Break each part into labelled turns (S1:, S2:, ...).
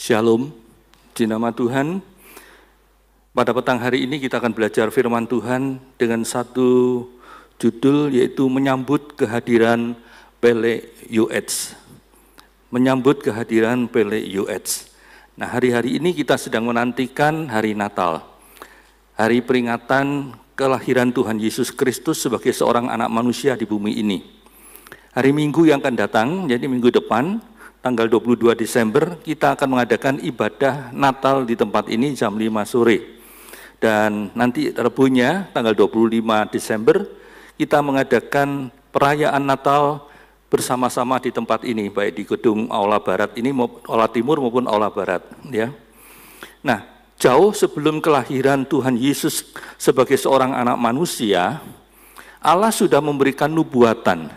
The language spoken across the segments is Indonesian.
S1: Shalom, di nama Tuhan. Pada petang hari ini kita akan belajar firman Tuhan dengan satu judul, yaitu menyambut kehadiran Pele UH. Menyambut kehadiran Pele UH. Nah, hari-hari ini kita sedang menantikan hari Natal. Hari peringatan kelahiran Tuhan Yesus Kristus sebagai seorang anak manusia di bumi ini. Hari Minggu yang akan datang, jadi minggu depan, tanggal 22 Desember, kita akan mengadakan ibadah Natal di tempat ini jam 5 sore. Dan nanti Rebunya, tanggal 25 Desember, kita mengadakan perayaan Natal bersama-sama di tempat ini, baik di gedung Aula Barat ini, Aula Timur maupun Aula Barat. Ya. Nah, jauh sebelum kelahiran Tuhan Yesus sebagai seorang anak manusia, Allah sudah memberikan nubuatan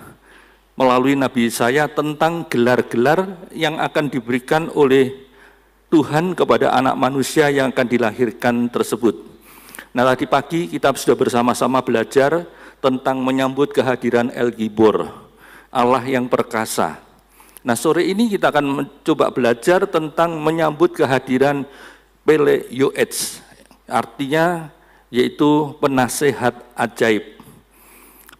S1: melalui Nabi Yesaya tentang gelar-gelar yang akan diberikan oleh Tuhan kepada anak manusia yang akan dilahirkan tersebut. Nah, tadi pagi kita sudah bersama-sama belajar tentang menyambut kehadiran El Gibor, Allah yang perkasa. Nah, sore ini kita akan mencoba belajar tentang menyambut kehadiran Pele UH, artinya yaitu penasehat ajaib.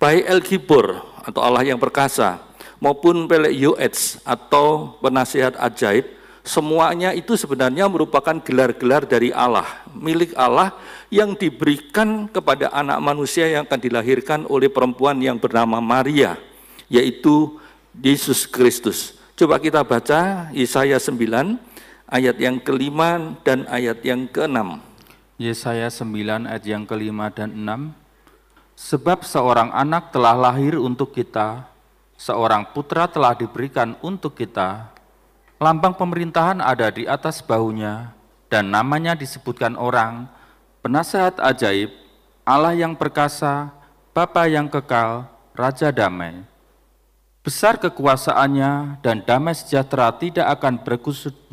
S1: Baik El Gibor atau Allah yang perkasa maupun Pele UH atau penasehat ajaib, semuanya itu sebenarnya merupakan gelar-gelar dari Allah, milik Allah yang diberikan kepada anak manusia yang akan dilahirkan oleh perempuan yang bernama Maria, yaitu Yesus Kristus. Coba kita baca Yesaya 9 ayat yang ke-5 dan ayat yang ke-6.
S2: Yesaya 9 ayat yang ke-5 dan 6. Sebab seorang anak telah lahir untuk kita, seorang putra telah diberikan untuk kita, lambang pemerintahan ada di atas bahunya, dan namanya disebutkan orang, penasehat ajaib, Allah yang perkasa, Bapa yang kekal, Raja damai. Besar kekuasaannya dan damai sejahtera tidak akan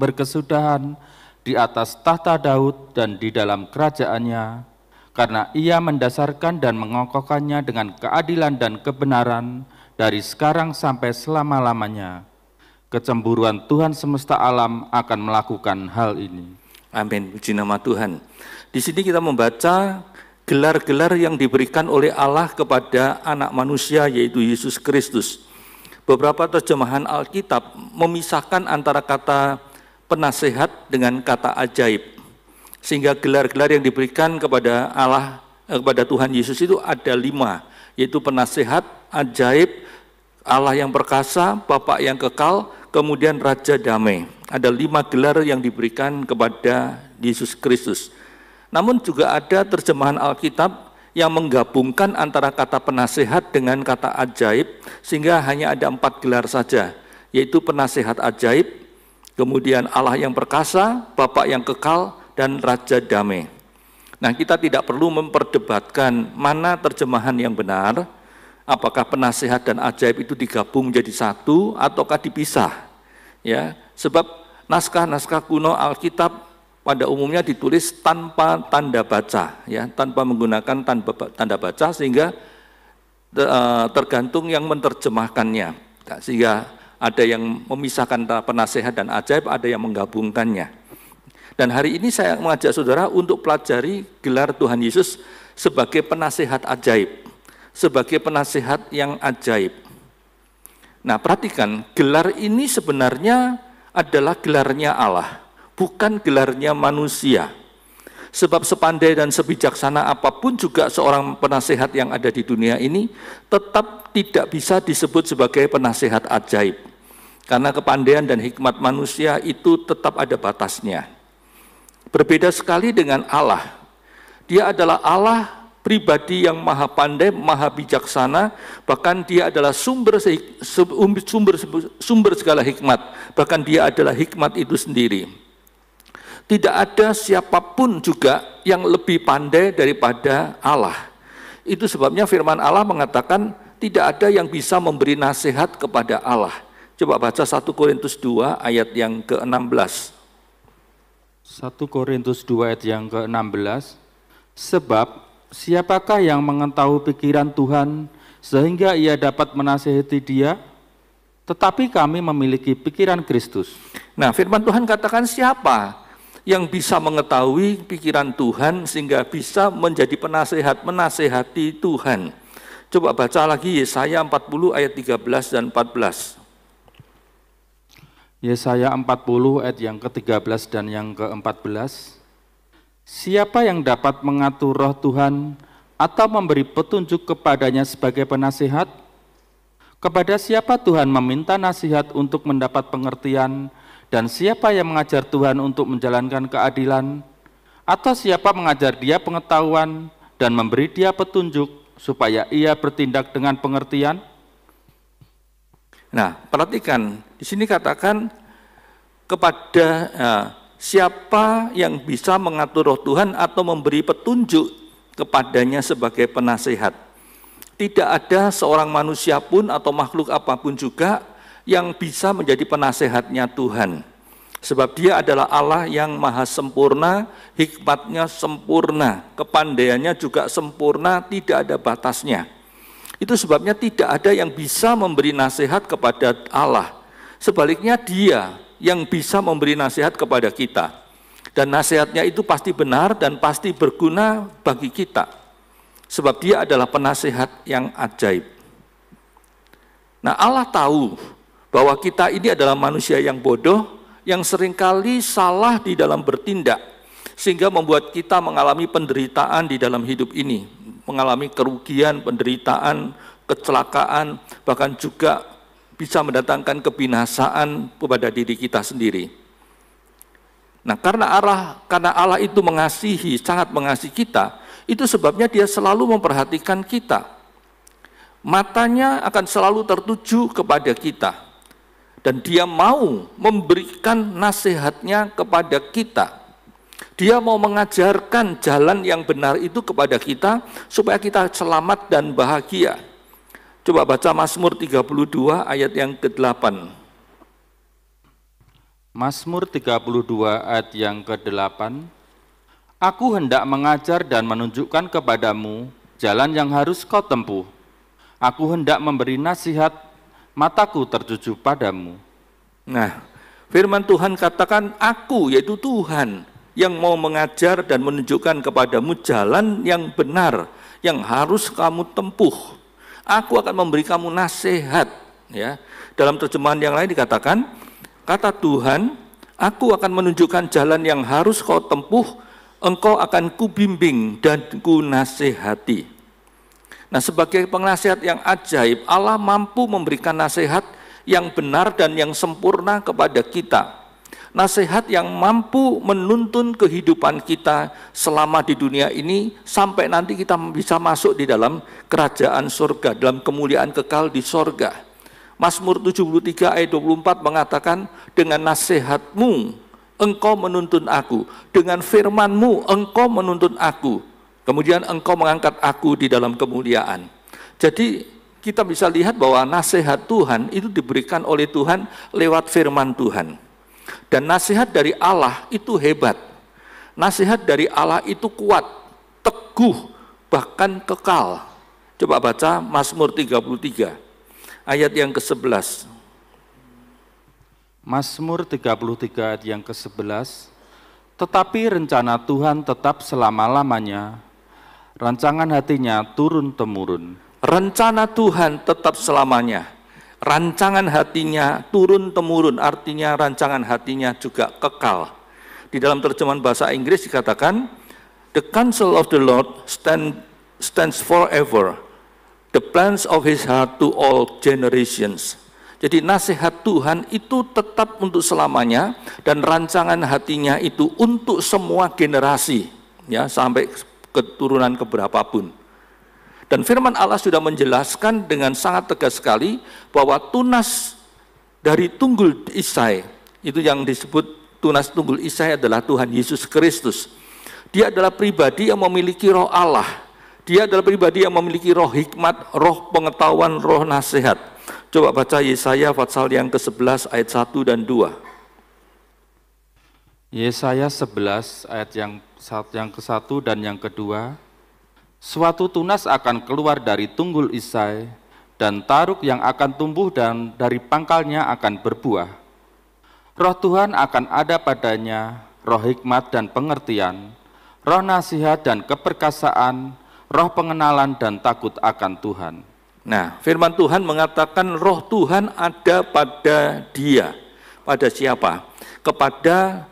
S2: berkesudahan di atas tahta Daud dan di dalam kerajaannya, karena ia mendasarkan dan mengokohkannya dengan keadilan dan kebenaran dari sekarang sampai selama-lamanya. Kecemburuan Tuhan semesta alam akan melakukan hal ini.
S1: Amin, puji nama Tuhan. Di sini kita membaca gelar-gelar yang diberikan oleh Allah kepada anak manusia, yaitu Yesus Kristus. Beberapa terjemahan Alkitab memisahkan antara kata penasehat dengan kata ajaib. Sehingga gelar-gelar yang diberikan kepada Allah, kepada Tuhan Yesus itu ada 5, yaitu penasehat, ajaib, Allah yang perkasa, Bapa yang kekal, kemudian Raja damai. Ada 5 gelar yang diberikan kepada Yesus Kristus. Namun juga ada terjemahan Alkitab yang menggabungkan antara kata penasehat dengan kata ajaib, sehingga hanya ada 4 gelar saja, yaitu penasehat ajaib, kemudian Allah yang perkasa, Bapa yang kekal, dan Raja damai. Nah, kita tidak perlu memperdebatkan mana terjemahan yang benar, apakah penasehat dan ajaib itu digabung menjadi satu ataukah dipisah. Ya, sebab naskah-naskah kuno Alkitab pada umumnya ditulis tanpa tanda baca, ya, tanpa menggunakan tanda baca, sehingga tergantung yang menerjemahkannya. Sehingga ada yang memisahkan antara penasehat dan ajaib, ada yang menggabungkannya. Dan hari ini saya mengajak saudara untuk pelajari gelar Tuhan Yesus sebagai penasehat ajaib, sebagai penasehat yang ajaib. Nah, perhatikan, gelar ini sebenarnya adalah gelarnya Allah, bukan gelarnya manusia. Sebab sepandai dan sebijaksana apapun juga seorang penasehat yang ada di dunia ini, tetap tidak bisa disebut sebagai penasehat ajaib. Karena kepandaian dan hikmat manusia itu tetap ada batasnya. Berbeda sekali dengan Allah. Dia adalah Allah pribadi yang maha pandai, maha bijaksana, bahkan dia adalah sumber segala hikmat, bahkan dia adalah hikmat itu sendiri. Tidak ada siapapun juga yang lebih pandai daripada Allah. Itu sebabnya firman Allah mengatakan tidak ada yang bisa memberi nasihat kepada Allah. Coba baca 1 Korintus 2 ayat yang ke-16.
S2: 1 Korintus 2 ayat yang ke-16. Sebab siapakah yang mengetahui pikiran Tuhan sehingga ia dapat menasihati dia? tetapi kami memiliki pikiran Kristus.
S1: Nah, firman Tuhan katakan siapa yang bisa mengetahui pikiran Tuhan sehingga bisa menjadi penasehat, menasehati Tuhan. Coba baca lagi Yesaya 40 ayat 13 dan 14.
S2: Yesaya 40 ayat yang ke-13 dan yang ke-14. Siapa yang dapat mengatur roh Tuhan atau memberi petunjuk kepadanya sebagai penasehat? Kepada siapa Tuhan meminta nasihat untuk mendapat pengertian, dan siapa yang mengajar Tuhan untuk menjalankan keadilan? Atau siapa mengajar dia pengetahuan dan memberi dia petunjuk supaya ia bertindak dengan pengertian?
S1: Nah, perhatikan, di sini katakan kepada siapa yang bisa mengatur roh Tuhan atau memberi petunjuk kepadanya sebagai penasehat. Tidak ada seorang manusia pun atau makhluk apapun juga yang bisa menjadi penasehatnya Tuhan. Sebab dia adalah Allah yang maha sempurna, hikmatnya sempurna, kepandaiannya juga sempurna, tidak ada batasnya. Itu sebabnya tidak ada yang bisa memberi nasihat kepada Allah. Sebaliknya dia yang bisa memberi nasihat kepada kita. Dan nasihatnya itu pasti benar dan pasti berguna bagi kita. Sebab dia adalah penasehat yang ajaib. Nah, Allah tahu bahwa kita ini adalah manusia yang bodoh, yang seringkali salah di dalam bertindak, sehingga membuat kita mengalami penderitaan di dalam hidup ini, mengalami kerugian, penderitaan, kecelakaan, bahkan juga bisa mendatangkan kebinasaan kepada diri kita sendiri. Nah, karena Allah itu mengasihi, sangat mengasihi kita, itu sebabnya dia selalu memperhatikan kita. Matanya akan selalu tertuju kepada kita. Dan dia mau memberikan nasihatnya kepada kita. Dia mau mengajarkan jalan yang benar itu kepada kita, supaya kita selamat dan bahagia. Coba baca Mazmur 32 ayat yang ke-8.
S2: Mazmur 32 ayat yang ke-8. Aku hendak mengajar dan menunjukkan kepadamu jalan yang harus kau tempuh. Aku hendak memberi nasihat, mataku tertuju padamu.
S1: Nah, firman Tuhan katakan aku, yaitu Tuhan, yang mau mengajar dan menunjukkan kepadamu jalan yang benar, yang harus kamu tempuh. Aku akan memberi kamu nasihat. Ya, dalam terjemahan yang lain dikatakan, kata Tuhan, aku akan menunjukkan jalan yang harus kau tempuh, engkau akan kubimbing dan kunasehati. Nah, sebagai penasihat yang ajaib, Allah mampu memberikan nasihat yang benar dan yang sempurna kepada kita. Nasihat yang mampu menuntun kehidupan kita selama di dunia ini, sampai nanti kita bisa masuk di dalam kerajaan surga, dalam kemuliaan kekal di surga. Mazmur 73 ayat 24 mengatakan, dengan nasihatmu engkau menuntun aku, dengan firman-Mu engkau menuntun aku, kemudian engkau mengangkat aku di dalam kemuliaan. Jadi kita bisa lihat bahwa nasihat Tuhan itu diberikan oleh Tuhan lewat firman Tuhan. Dan nasihat dari Allah itu hebat. Nasihat dari Allah itu kuat, teguh, bahkan kekal. Coba baca Mazmur 33 ayat yang ke-11.
S2: Mazmur 33 ayat yang ke-11. Tetapi rencana Tuhan tetap selama-lamanya, rancangan hatinya turun-temurun.
S1: Rencana Tuhan tetap selamanya, rancangan hatinya turun-temurun, artinya rancangan hatinya juga kekal. Di dalam terjemahan bahasa Inggris dikatakan, the counsel of the Lord stands forever, the plans of his heart to all generations. Jadi nasihat Tuhan itu tetap untuk selamanya, dan rancangan hatinya itu untuk semua generasi, ya, sampai keturunan keberapapun. Dan firman Allah sudah menjelaskan dengan sangat tegas sekali bahwa tunas dari tunggul Isai, itu yang disebut tunas tunggul Isai adalah Tuhan Yesus Kristus. Dia adalah pribadi yang memiliki roh Allah. Dia adalah pribadi yang memiliki roh hikmat, roh pengetahuan, roh nasihat. Coba baca Yesaya pasal yang ke-11 ayat 1 dan 2.
S2: Yesaya 11 ayat yang ke-1 dan yang ke-2. Suatu tunas akan keluar dari tunggul Isai, dan taruk yang akan tumbuh dan dari pangkalnya akan berbuah. Roh Tuhan akan ada padanya, roh hikmat dan pengertian, roh nasihat dan keperkasaan, roh pengenalan dan takut akan Tuhan.
S1: Nah, firman Tuhan mengatakan roh Tuhan ada pada dia. Pada siapa? Kepada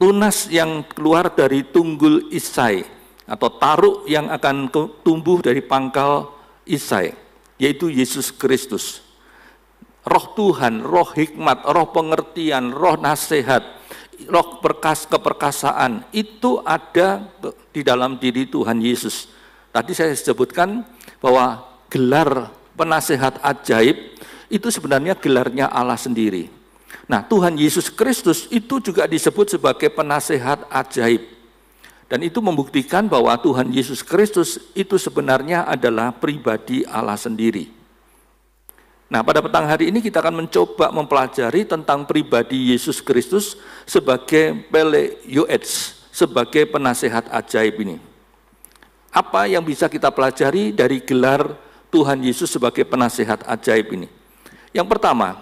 S1: tunas yang keluar dari tunggul Isai, atau taruk yang akan tumbuh dari pangkal Isai, yaitu Yesus Kristus. Roh Tuhan, roh hikmat, roh pengertian, roh nasihat, roh keperkasaan, itu ada di dalam diri Tuhan Yesus. Tadi saya sebutkan bahwa gelar penasehat ajaib itu sebenarnya gelarnya Allah sendiri. Nah, Tuhan Yesus Kristus itu juga disebut sebagai penasehat ajaib. Dan itu membuktikan bahwa Tuhan Yesus Kristus itu sebenarnya adalah pribadi Allah sendiri. Nah, pada petang hari ini kita akan mencoba mempelajari tentang pribadi Yesus Kristus sebagai Pele-Yoets, sebagai penasehat ajaib ini. Apa yang bisa kita pelajari dari gelar Tuhan Yesus sebagai penasehat ajaib ini? Yang pertama,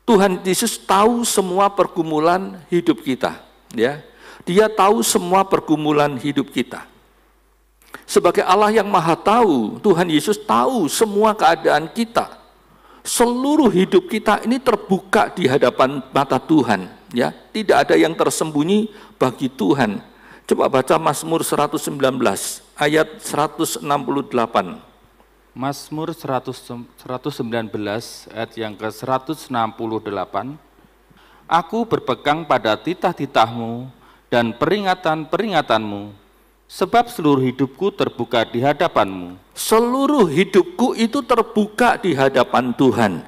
S1: Tuhan Yesus tahu semua pergumulan hidup kita, ya. Dia tahu semua pergumulan hidup kita. Sebagai Allah yang Maha Tahu, Tuhan Yesus tahu semua keadaan kita. Seluruh hidup kita ini terbuka di hadapan mata Tuhan, ya. Tidak ada yang tersembunyi bagi Tuhan. Coba baca Mazmur 119 ayat 168.
S2: Mazmur 119 ayat yang ke-168. Aku berpegang pada titah-titahmu dan peringatan-peringatanmu, sebab seluruh hidupku terbuka di hadapanmu.
S1: Seluruh hidupku itu terbuka di hadapan Tuhan.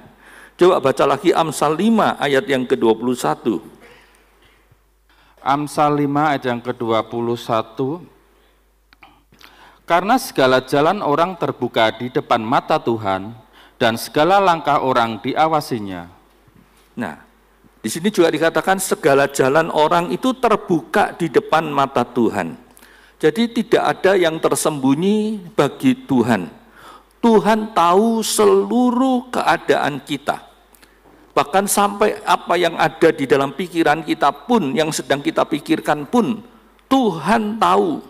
S1: Coba baca lagi Amsal 5 ayat yang ke-21.
S2: Amsal 5 ayat yang ke-21. Karena segala jalan orang terbuka di depan mata Tuhan, dan segala langkah orang diawasinya.
S1: Nah, di sini juga dikatakan segala jalan orang itu terbuka di depan mata Tuhan. Jadi tidak ada yang tersembunyi bagi Tuhan. Tuhan tahu seluruh keadaan kita. Bahkan sampai apa yang ada di dalam pikiran kita pun, yang sedang kita pikirkan pun, Tuhan tahu.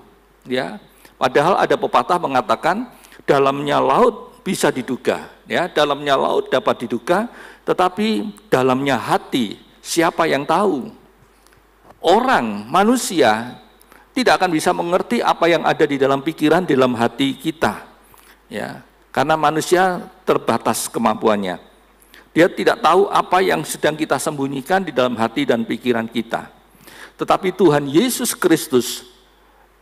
S1: Ya, padahal ada pepatah mengatakan dalamnya laut bisa diduga, ya, dalamnya laut dapat diduga, tetapi dalamnya hati siapa yang tahu? Orang, manusia tidak akan bisa mengerti apa yang ada di dalam pikiran, di dalam hati kita, ya, karena manusia terbatas kemampuannya. Dia tidak tahu apa yang sedang kita sembunyikan di dalam hati dan pikiran kita. Tetapi Tuhan Yesus Kristus,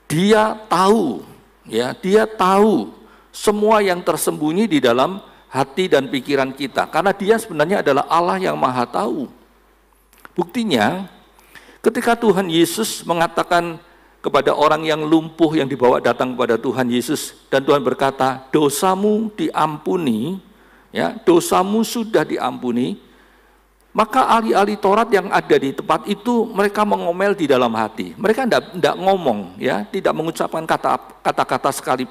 S1: Dia tahu, ya, Dia tahu semua yang tersembunyi di dalam hati dan pikiran kita, karena Dia sebenarnya adalah Allah yang Maha Tahu. Buktinya, ketika Tuhan Yesus mengatakan kepada orang yang lumpuh yang dibawa datang kepada Tuhan Yesus, dan Tuhan berkata, dosamu diampuni, ya, dosamu sudah diampuni, maka ahli-ahli Taurat yang ada di tempat itu mereka mengomel di dalam hati. Mereka tidak ngomong, ya, tidak mengucapkan kata-kata sekali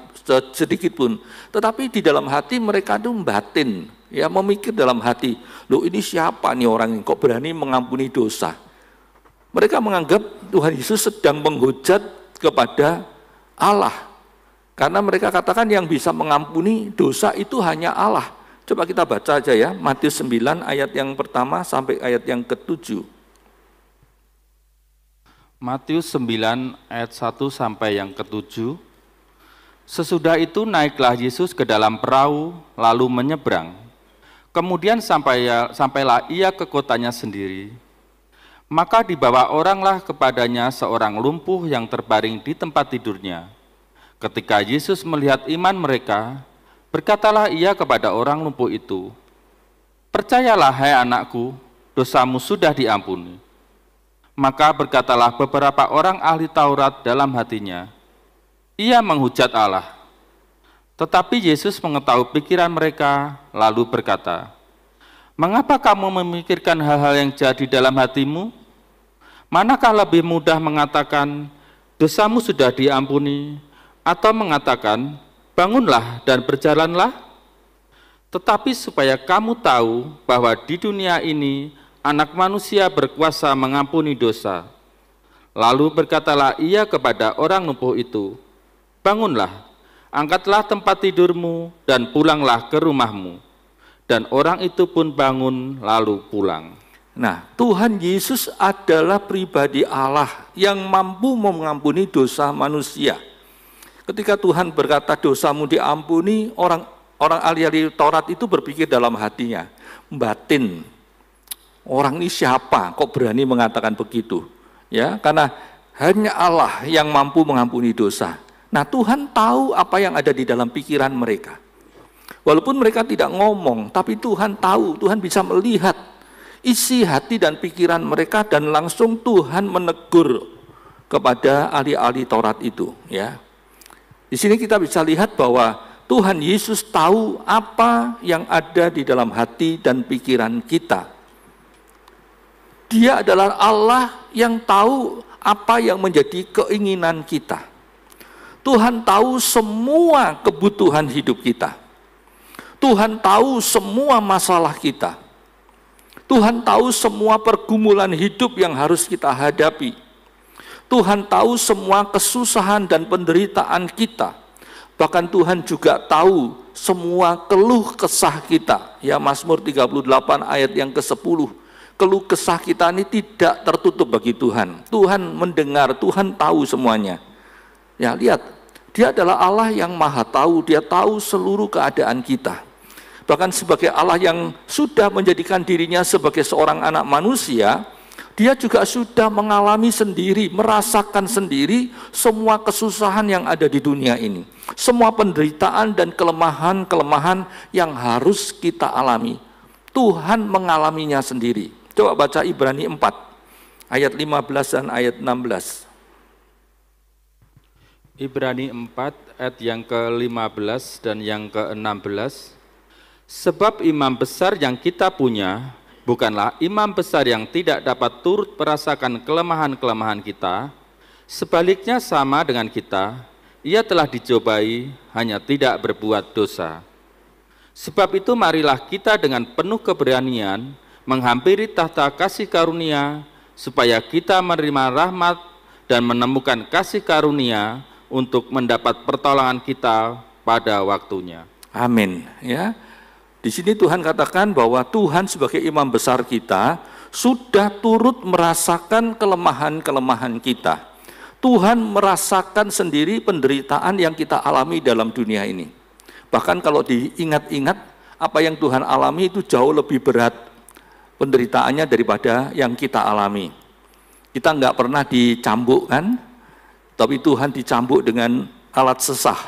S1: sedikit pun, tetapi di dalam hati mereka itu batin, ya, memikir dalam hati, loh ini siapa nih orang yang kok berani mengampuni dosa? Mereka menganggap Tuhan Yesus sedang menghujat kepada Allah, karena mereka katakan yang bisa mengampuni dosa itu hanya Allah. Coba kita baca aja ya, Matius 9 ayat yang pertama sampai ayat yang ke-7.
S2: Matius 9 ayat 1 sampai yang ke-7. Sesudah itu naiklah Yesus ke dalam perahu lalu menyeberang. Kemudian sampailah ia ke kotanya sendiri. Maka dibawa oranglah kepadanya seorang lumpuh yang terbaring di tempat tidurnya. Ketika Yesus melihat iman mereka, berkatalah ia kepada orang lumpuh itu, percayalah hai anakku, dosamu sudah diampuni. Maka berkatalah beberapa orang ahli Taurat dalam hatinya, ia menghujat Allah. Tetapi Yesus mengetahui pikiran mereka, lalu berkata, mengapa kamu memikirkan hal-hal yang jahat di dalam hatimu? Manakah lebih mudah mengatakan, dosamu sudah diampuni, atau mengatakan, bangunlah dan berjalanlah, tetapi supaya kamu tahu bahwa di dunia ini Anak Manusia berkuasa mengampuni dosa. Lalu berkatalah ia kepada orang lumpuh itu, bangunlah, angkatlah tempat tidurmu dan pulanglah ke rumahmu. Dan orang itu pun bangun lalu pulang.
S1: Nah, Tuhan Yesus adalah pribadi Allah yang mampu mengampuni dosa manusia. Ketika Tuhan berkata dosamu diampuni, orang ahli Taurat itu berpikir dalam hatinya, batin, orang ini siapa kok berani mengatakan begitu? Ya, karena hanya Allah yang mampu mengampuni dosa. Nah, Tuhan tahu apa yang ada di dalam pikiran mereka. Walaupun mereka tidak ngomong, tapi Tuhan tahu, Tuhan bisa melihat isi hati dan pikiran mereka, dan langsung Tuhan menegur kepada ahli-ahli Taurat itu. Ya, di sini kita bisa lihat bahwa Tuhan Yesus tahu apa yang ada di dalam hati dan pikiran kita. Dia adalah Allah yang tahu apa yang menjadi keinginan kita. Tuhan tahu semua kebutuhan hidup kita. Tuhan tahu semua masalah kita. Tuhan tahu semua pergumulan hidup yang harus kita hadapi. Tuhan tahu semua kesusahan dan penderitaan kita. Bahkan Tuhan juga tahu semua keluh kesah kita. Ya, Mazmur 38 ayat yang ke-10. Keluh kesah kita ini tidak tertutup bagi Tuhan. Tuhan mendengar, Tuhan tahu semuanya. Ya, lihat, Dia adalah Allah yang maha tahu, Dia tahu seluruh keadaan kita. Bahkan sebagai Allah yang sudah menjadikan dirinya sebagai seorang anak manusia, Dia juga sudah mengalami sendiri, merasakan sendiri semua kesusahan yang ada di dunia ini. Semua penderitaan dan kelemahan-kelemahan yang harus kita alami. Tuhan mengalaminya sendiri. Coba baca Ibrani 4, ayat 15 dan ayat 16.
S2: Ibrani 4, ayat yang ke-15 dan yang ke-16. Sebab imam besar yang kita punya bukanlah imam besar yang tidak dapat turut merasakan kelemahan-kelemahan kita. Sebaliknya sama dengan kita, ia telah dicobai, hanya tidak berbuat dosa. Sebab itu marilah kita dengan penuh keberanian menghampiri tahta kasih karunia, supaya kita menerima rahmat dan menemukan kasih karunia untuk mendapat pertolongan kita pada waktunya.
S1: Amin. Ya, di sini Tuhan katakan bahwa Tuhan sebagai imam besar kita sudah turut merasakan kelemahan-kelemahan kita. Tuhan merasakan sendiri penderitaan yang kita alami dalam dunia ini. Bahkan kalau diingat-ingat, apa yang Tuhan alami itu jauh lebih berat penderitaannya daripada yang kita alami. Kita nggak pernah dicambuk kan, tapi Tuhan dicambuk dengan alat sesah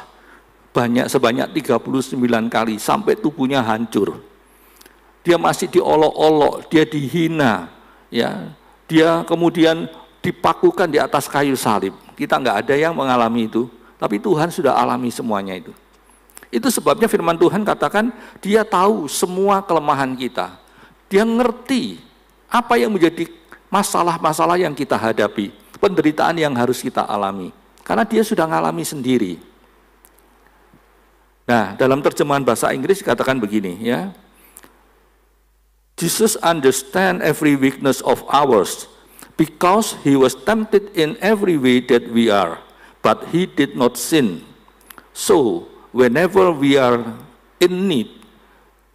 S1: sebanyak 39 kali sampai tubuhnya hancur. Dia masih diolok-olok, dia dihina, ya, dia kemudian dipakukan di atas kayu salib. Kita nggak ada yang mengalami itu, tapi Tuhan sudah alami semuanya itu. Itu sebabnya firman Tuhan katakan, Dia tahu semua kelemahan kita. Dia ngerti apa yang menjadi masalah-masalah yang kita hadapi, penderitaan yang harus kita alami. Karena Dia sudah mengalami sendiri. Nah, dalam terjemahan bahasa Inggris katakan begini, ya. Jesus understand every weakness of ours, because He was tempted in every way that we are, but He did not sin. So, whenever we are in need,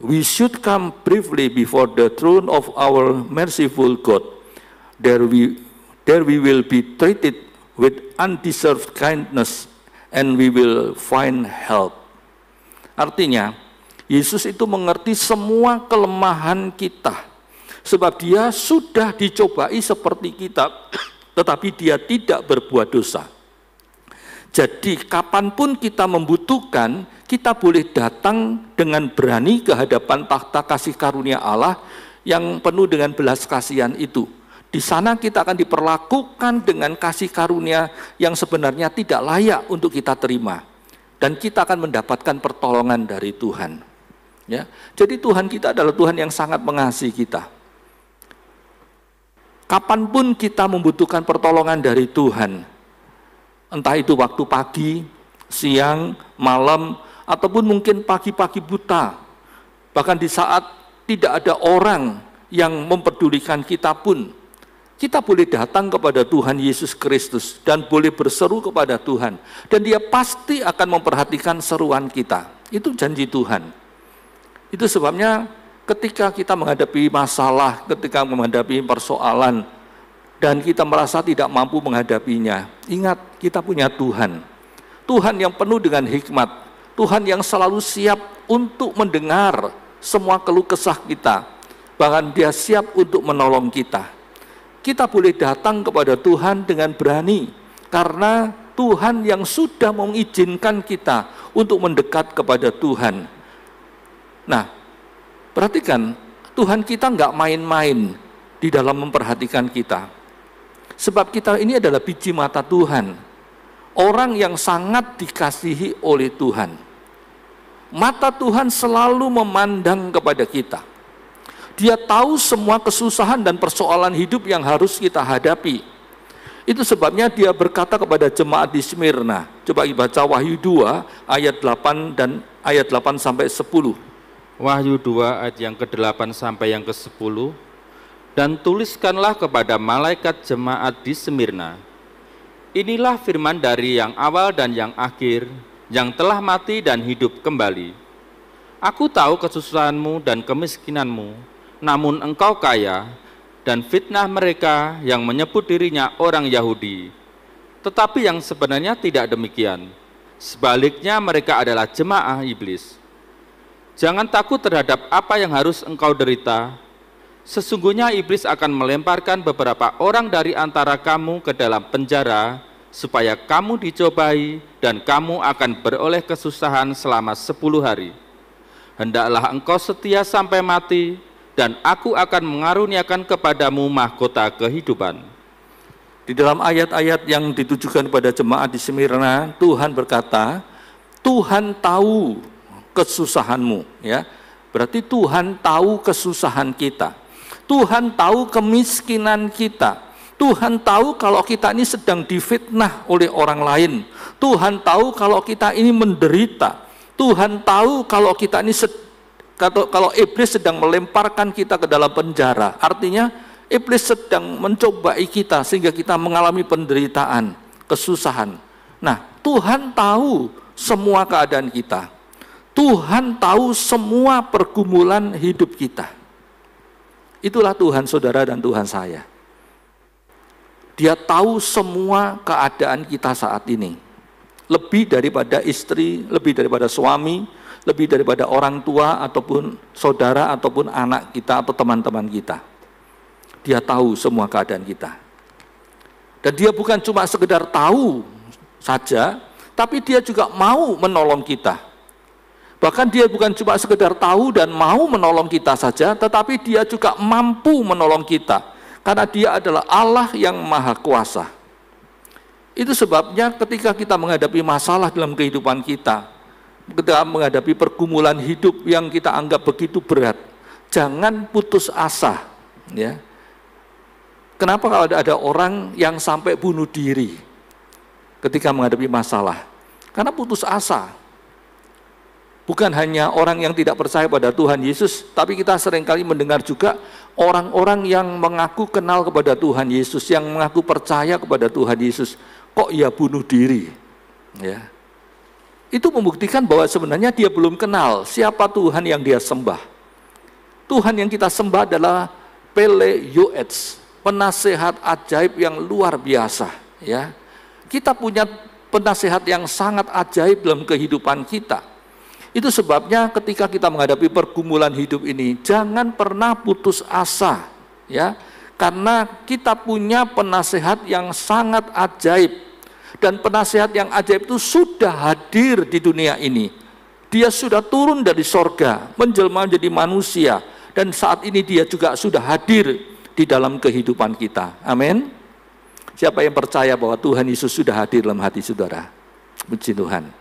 S1: we should come briefly before the throne of our merciful God. There we will be treated with undeserved kindness, and we will find help. Artinya, Yesus itu mengerti semua kelemahan kita, sebab Dia sudah dicobai seperti kita, tetapi Dia tidak berbuat dosa. Jadi kapanpun kita membutuhkan, kita boleh datang dengan berani ke hadapan takhta kasih karunia Allah yang penuh dengan belas kasihan itu. Di sana kita akan diperlakukan dengan kasih karunia yang sebenarnya tidak layak untuk kita terima. Dan kita akan mendapatkan pertolongan dari Tuhan. Ya, jadi Tuhan kita adalah Tuhan yang sangat mengasihi kita. Kapanpun kita membutuhkan pertolongan dari Tuhan, entah itu waktu pagi, siang, malam, ataupun mungkin pagi-pagi buta. Bahkan di saat tidak ada orang yang mempedulikan kita pun, kita boleh datang kepada Tuhan Yesus Kristus dan boleh berseru kepada Tuhan. Dan Dia pasti akan memperhatikan seruan kita. Itu janji Tuhan. Itu sebabnya ketika kita menghadapi masalah, ketika menghadapi persoalan, dan kita merasa tidak mampu menghadapinya, ingat kita punya Tuhan. Tuhan yang penuh dengan hikmat. Tuhan yang selalu siap untuk mendengar semua keluh kesah kita. Bahkan Dia siap untuk menolong kita. Kita boleh datang kepada Tuhan dengan berani, karena Tuhan yang sudah mengizinkan kita untuk mendekat kepada Tuhan. Nah, perhatikan, Tuhan kita nggak main-main di dalam memperhatikan kita. Sebab kita ini adalah biji mata Tuhan, orang yang sangat dikasihi oleh Tuhan. Mata Tuhan selalu memandang kepada kita. Dia tahu semua kesusahan dan persoalan hidup yang harus kita hadapi. Itu sebabnya Dia berkata kepada jemaat di Smyrna. Coba baca Wahyu 2 ayat 8 dan ayat 8 sampai 10.
S2: Wahyu 2 ayat yang ke-8 sampai yang ke-10. Dan tuliskanlah kepada malaikat jemaat di Smyrna. Inilah firman dari yang awal dan yang akhir, yang telah mati dan hidup kembali. Aku tahu kesusahanmu dan kemiskinanmu, namun engkau kaya, dan fitnah mereka yang menyebut dirinya orang Yahudi. Tetapi yang sebenarnya tidak demikian. Sebaliknya mereka adalah jemaah iblis. Jangan takut terhadap apa yang harus engkau derita. Sesungguhnya iblis akan melemparkan beberapa orang dari antara kamu ke dalam penjara, supaya kamu dicobai dan kamu akan beroleh kesusahan selama 10 hari. Hendaklah engkau setia sampai mati, dan aku akan mengaruniakan kepadamu mahkota kehidupan.
S1: Di dalam ayat-ayat yang ditujukan kepada jemaat di Smyrna, Tuhan berkata, Tuhan tahu kesusahanmu, ya. Berarti Tuhan tahu kesusahan kita. Tuhan tahu kemiskinan kita. Tuhan tahu kalau kita ini sedang difitnah oleh orang lain. Tuhan tahu kalau kita ini menderita. Tuhan tahu kalau kita ini kalau iblis sedang melemparkan kita ke dalam penjara, artinya iblis sedang mencobai kita sehingga kita mengalami penderitaan, kesusahan. Nah, Tuhan tahu semua keadaan kita. Tuhan tahu semua pergumulan hidup kita. Itulah Tuhan saudara dan Tuhan saya. Dia tahu semua keadaan kita saat ini. Lebih daripada istri, lebih daripada suami, lebih daripada orang tua ataupun saudara ataupun anak kita atau teman-teman kita. Dia tahu semua keadaan kita. Dan Dia bukan cuma sekedar tahu saja, tapi Dia juga mau menolong kita. Bahkan Dia bukan cuma sekedar tahu dan mau menolong kita saja, tetapi Dia juga mampu menolong kita. Karena Dia adalah Allah yang Maha Kuasa. Itu sebabnya ketika kita menghadapi masalah dalam kehidupan kita, ketika menghadapi pergumulan hidup yang kita anggap begitu berat, jangan putus asa, ya. Kenapa kalau ada orang yang sampai bunuh diri ketika menghadapi masalah? Karena putus asa. Bukan hanya orang yang tidak percaya pada Tuhan Yesus, tapi kita seringkali mendengar juga orang-orang yang mengaku kenal kepada Tuhan Yesus, yang mengaku percaya kepada Tuhan Yesus, kok ia bunuh diri, ya. Itu membuktikan bahwa sebenarnya dia belum kenal siapa Tuhan yang dia sembah. Tuhan yang kita sembah adalah Pele-Yoetz, penasehat ajaib yang luar biasa, ya. Kita punya penasehat yang sangat ajaib dalam kehidupan kita. Itu sebabnya ketika kita menghadapi pergumulan hidup ini, jangan pernah putus asa, ya. Karena kita punya penasehat yang sangat ajaib. Dan penasehat yang ajaib itu sudah hadir di dunia ini. Dia sudah turun dari sorga, menjelma menjadi manusia. Dan saat ini dia juga sudah hadir di dalam kehidupan kita. Amin. Siapa yang percaya bahwa Tuhan Yesus sudah hadir dalam hati saudara? Puji Tuhan.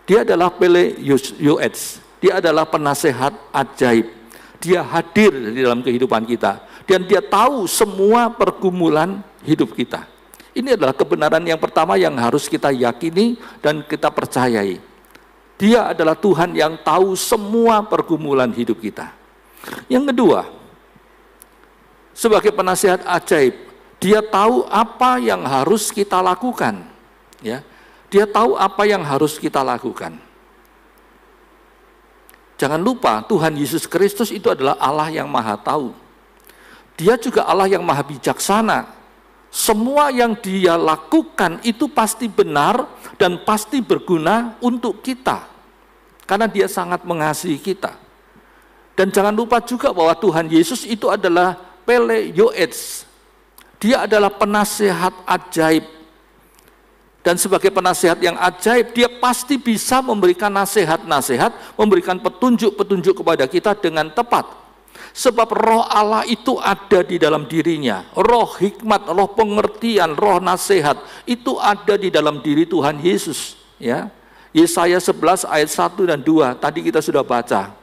S1: Dia adalah Pele-Yoetz. Dia adalah penasehat ajaib. Dia hadir di dalam kehidupan kita. Dan dia tahu semua pergumulan hidup kita. Ini adalah kebenaran yang pertama yang harus kita yakini dan kita percayai. Dia adalah Tuhan yang tahu semua pergumulan hidup kita. Yang kedua, sebagai penasihat ajaib, dia tahu apa yang harus kita lakukan. Ya, dia tahu apa yang harus kita lakukan. Jangan lupa, Tuhan Yesus Kristus itu adalah Allah yang maha tahu. Dia juga Allah yang maha bijaksana. Semua yang dia lakukan itu pasti benar dan pasti berguna untuk kita. Karena dia sangat mengasihi kita. Dan jangan lupa juga bahwa Tuhan Yesus itu adalah Pele Yoetz. Dia adalah penasehat ajaib. Dan sebagai penasehat yang ajaib, dia pasti bisa memberikan nasihat-nasihat, memberikan petunjuk-petunjuk kepada kita dengan tepat. Sebab roh Allah itu ada di dalam dirinya. Roh hikmat, roh pengertian, roh nasihat, itu ada di dalam diri Tuhan Yesus. Ya. Yesaya 11 ayat 1 dan 2, tadi kita sudah baca.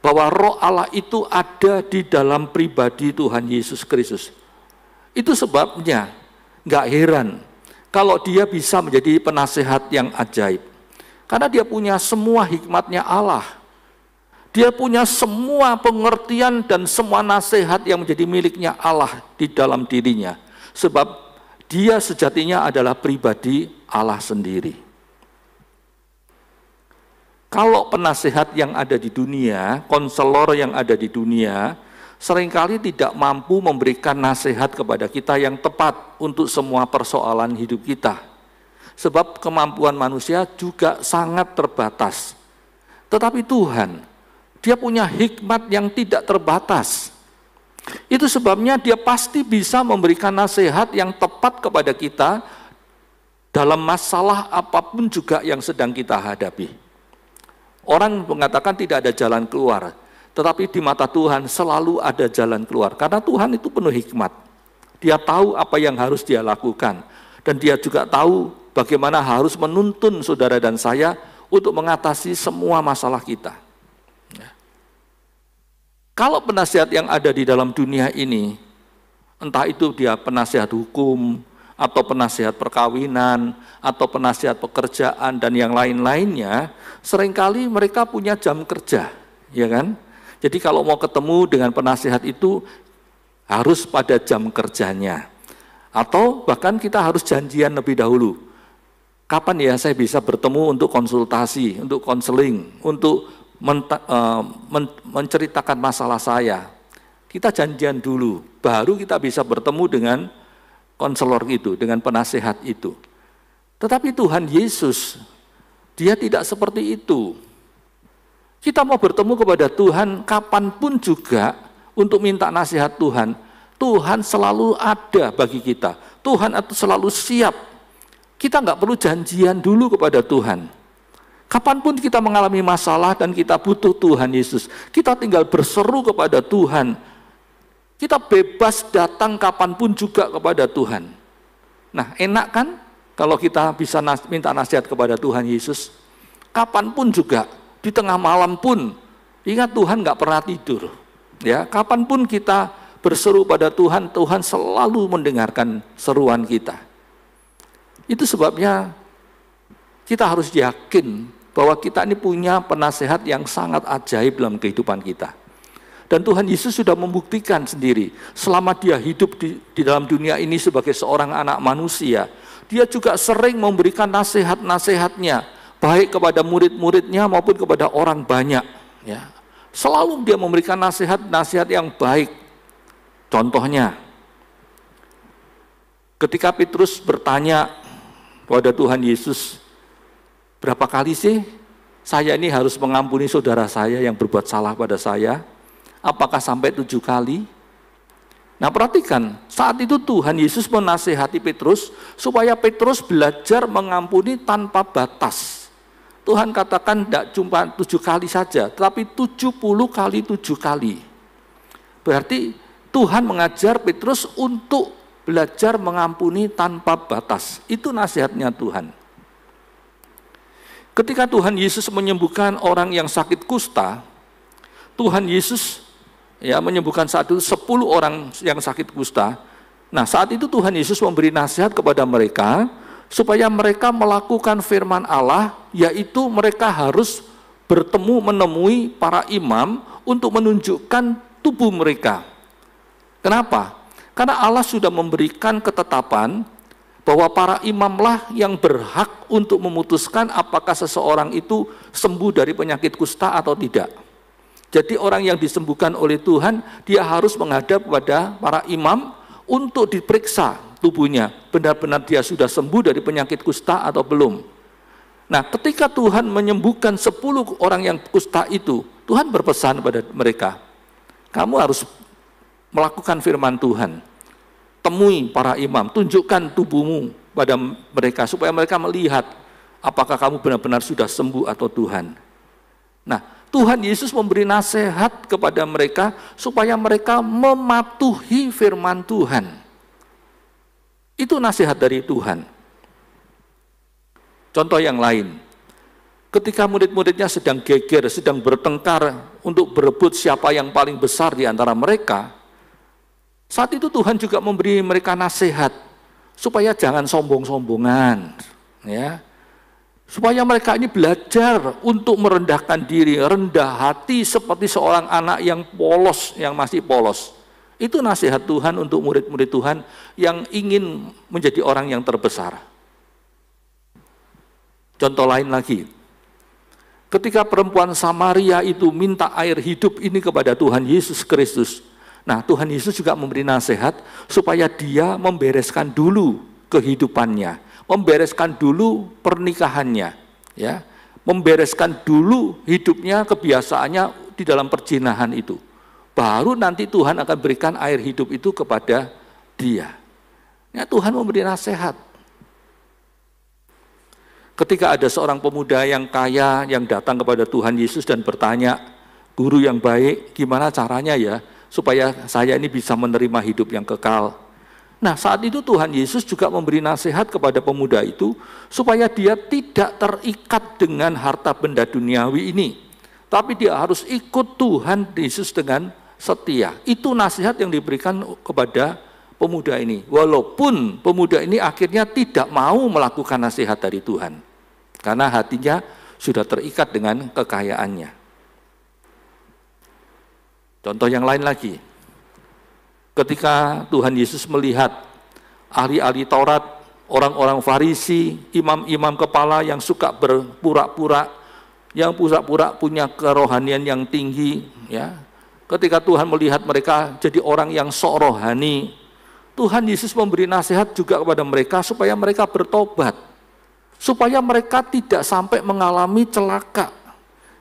S1: Bahwa roh Allah itu ada di dalam pribadi Tuhan Yesus Kristus. Itu sebabnya, nggak heran kalau dia bisa menjadi penasehat yang ajaib. Karena dia punya semua hikmatnya Allah. Dia punya semua pengertian dan semua nasihat yang menjadi miliknya Allah di dalam dirinya. Sebab dia sejatinya adalah pribadi Allah sendiri. Kalau penasehat yang ada di dunia, konselor yang ada di dunia, seringkali tidak mampu memberikan nasihat kepada kita yang tepat untuk semua persoalan hidup kita. Sebab kemampuan manusia juga sangat terbatas. Tetapi Tuhan, dia punya hikmat yang tidak terbatas. Itu sebabnya dia pasti bisa memberikan nasihat yang tepat kepada kita dalam masalah apapun juga yang sedang kita hadapi. Orang mengatakan tidak ada jalan keluar. Tetapi di mata Tuhan selalu ada jalan keluar. Karena Tuhan itu penuh hikmat. Dia tahu apa yang harus dia lakukan. Dan dia juga tahu bagaimana harus menuntun saudara dan saya untuk mengatasi semua masalah kita. Ya. Kalau penasihat yang ada di dalam dunia ini, entah itu dia penasihat hukum, atau penasihat perkawinan, atau penasihat pekerjaan, dan yang lain-lainnya, seringkali mereka punya jam kerja. Ya kan? Jadi kalau mau ketemu dengan penasihat itu harus pada jam kerjanya. Atau bahkan kita harus janjian lebih dahulu. Kapan ya saya bisa bertemu untuk konsultasi, untuk konseling, untuk menceritakan masalah saya. Kita janjian dulu, baru kita bisa bertemu dengan konselor itu, dengan penasihat itu. Tetapi Tuhan Yesus, dia tidak seperti itu. Kita mau bertemu kepada Tuhan kapanpun juga untuk minta nasihat Tuhan. Tuhan selalu ada bagi kita. Tuhan itu selalu siap. Kita nggak perlu janjian dulu kepada Tuhan. Kapanpun kita mengalami masalah dan kita butuh Tuhan Yesus, kita tinggal berseru kepada Tuhan. Kita bebas datang kapanpun juga kepada Tuhan. Nah, enak kan kalau kita bisa minta nasihat kepada Tuhan Yesus? Kapanpun juga. Di tengah malam pun, ingat Tuhan nggak pernah tidur. Ya, kapanpun kita berseru pada Tuhan, Tuhan selalu mendengarkan seruan kita. Itu sebabnya kita harus yakin bahwa kita ini punya penasehat yang sangat ajaib dalam kehidupan kita. Dan Tuhan Yesus sudah membuktikan sendiri, selama dia hidup di dalam dunia ini sebagai seorang anak manusia, dia juga sering memberikan nasihat-nasihatnya, baik kepada murid-muridnya maupun kepada orang banyak. Ya. Selalu dia memberikan nasihat-nasihat yang baik. Contohnya, ketika Petrus bertanya kepada Tuhan Yesus, berapa kali sih saya ini harus mengampuni saudara saya yang berbuat salah pada saya? Apakah sampai 7 kali? Nah perhatikan, saat itu Tuhan Yesus menasihati Petrus supaya Petrus belajar mengampuni tanpa batas. Tuhan katakan tidak cuma 7 kali saja, tetapi 70 kali 7 kali. Berarti Tuhan mengajar Petrus untuk belajar mengampuni tanpa batas. Itu nasihatnya Tuhan. Ketika Tuhan Yesus menyembuhkan orang yang sakit kusta, Tuhan Yesus menyembuhkan saat itu 10 orang yang sakit kusta, Nah, saat itu Tuhan Yesus memberi nasihat kepada mereka supaya mereka melakukan firman Allah, yaitu mereka harus menemui para imam untuk menunjukkan tubuh mereka. Kenapa? Karena Allah sudah memberikan ketetapan bahwa para imamlah yang berhak untuk memutuskan apakah seseorang itu sembuh dari penyakit kusta atau tidak. Jadi orang yang disembuhkan oleh Tuhan, dia harus menghadap kepada para imam untuk diperiksa tubuhnya, benar-benar dia sudah sembuh dari penyakit kusta atau belum. Nah, ketika Tuhan menyembuhkan 10 orang yang kusta itu, Tuhan berpesan pada mereka, kamu harus melakukan firman Tuhan. Temui para imam, tunjukkan tubuhmu pada mereka, supaya mereka melihat apakah kamu benar-benar sudah sembuh atau Tuhan. Nah, Tuhan Yesus memberi nasihat kepada mereka supaya mereka mematuhi firman Tuhan. Itu nasihat dari Tuhan. Contoh yang lain, ketika murid-muridnya sedang geger, sedang bertengkar untuk berebut siapa yang paling besar di antara mereka, saat itu Tuhan juga memberi mereka nasihat supaya jangan sombong-sombongan, ya. Supaya mereka ini belajar untuk merendahkan diri, rendah hati seperti seorang anak yang polos, yang masih polos. Itu nasihat Tuhan untuk murid-murid Tuhan yang ingin menjadi orang yang terbesar. Contoh lain lagi, ketika perempuan Samaria itu minta air hidup ini kepada Tuhan Yesus Kristus, nah Tuhan Yesus juga memberi nasihat supaya dia membereskan dulu kehidupannya, membereskan dulu pernikahannya, ya, membereskan dulu hidupnya, kebiasaannya di dalam perzinahan itu. Baru nanti Tuhan akan berikan air hidup itu kepada dia. Ya, Tuhan memberi nasihat. Ketika ada seorang pemuda yang kaya yang datang kepada Tuhan Yesus dan bertanya, guru yang baik, gimana caranya ya supaya saya ini bisa menerima hidup yang kekal? Nah, saat itu Tuhan Yesus juga memberi nasihat kepada pemuda itu supaya dia tidak terikat dengan harta benda duniawi ini, tapi dia harus ikut Tuhan Yesus dengan setia. Itu nasihat yang diberikan kepada pemuda ini, walaupun pemuda ini akhirnya tidak mau melakukan nasihat dari Tuhan karena hatinya sudah terikat dengan kekayaannya. Contoh yang lain lagi, ketika Tuhan Yesus melihat ahli-ahli Taurat, orang-orang Farisi, imam-imam kepala yang suka berpura-pura, yang pura-pura punya kerohanian yang tinggi, ya. Ketika Tuhan melihat mereka jadi orang yang sok rohani, Tuhan Yesus memberi nasihat juga kepada mereka supaya mereka bertobat, supaya mereka tidak sampai mengalami celaka.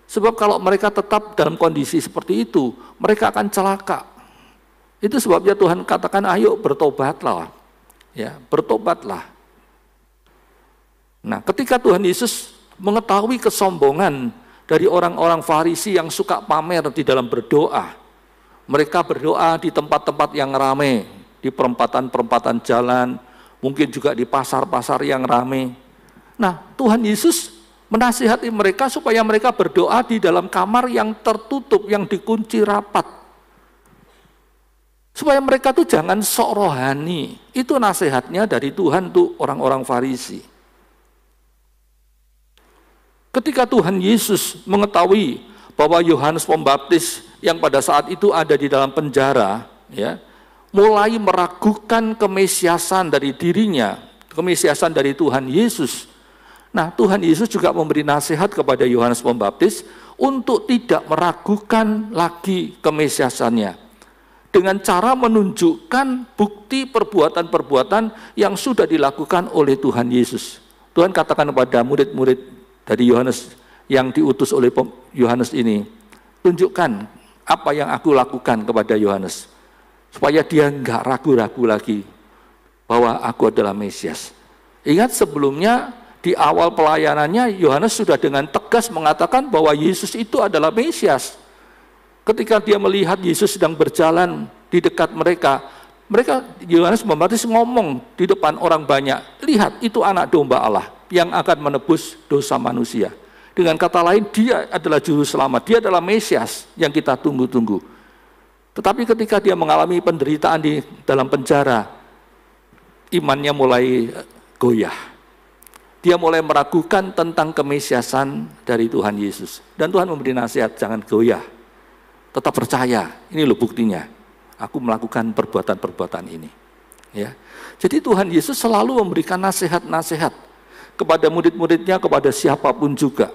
S1: Sebab kalau mereka tetap dalam kondisi seperti itu, mereka akan celaka. Itu sebabnya Tuhan katakan, ayo bertobatlah, ya, bertobatlah. Nah, ketika Tuhan Yesus mengetahui kesombongan dari orang-orang Farisi yang suka pamer di dalam berdoa, mereka berdoa di tempat-tempat yang ramai, di perempatan-perempatan jalan, mungkin juga di pasar-pasar yang ramai. Nah, Tuhan Yesus menasihati mereka supaya mereka berdoa di dalam kamar yang tertutup, yang dikunci rapat. Supaya mereka tuh jangan sok rohani. Itu nasihatnya dari Tuhan tuh orang-orang Farisi. Ketika Tuhan Yesus mengetahui bahwa Yohanes Pembaptis yang pada saat itu ada di dalam penjara, ya, mulai meragukan kemesiasan dari dirinya, kemesiasan dari Tuhan Yesus. Nah, Tuhan Yesus juga memberi nasihat kepada Yohanes Pembaptis untuk tidak meragukan lagi kemesiasannya, dengan cara menunjukkan bukti perbuatan-perbuatan yang sudah dilakukan oleh Tuhan Yesus. Tuhan katakan kepada murid-murid dari Yohanes yang diutus oleh Yohanes ini, tunjukkan apa yang aku lakukan kepada Yohanes, supaya dia enggak ragu-ragu lagi bahwa aku adalah Mesias. Ingat sebelumnya di awal pelayanannya Yohanes sudah dengan tegas mengatakan bahwa Yesus itu adalah Mesias. Ketika dia melihat Yesus sedang berjalan di dekat mereka, Yohanes Pembaptis ngomong di depan orang banyak, lihat itu anak domba Allah yang akan menebus dosa manusia. Dengan kata lain, dia adalah juru selamat, dia adalah Mesias yang kita tunggu-tunggu. Tetapi ketika dia mengalami penderitaan di dalam penjara, imannya mulai goyah. Dia mulai meragukan tentang kemesiasan dari Tuhan Yesus. Dan Tuhan memberi nasihat, jangan goyah. Tetap percaya, ini loh buktinya. Aku melakukan perbuatan-perbuatan ini. Ya. Jadi Tuhan Yesus selalu memberikan nasihat-nasihat kepada murid-muridnya, kepada siapapun juga.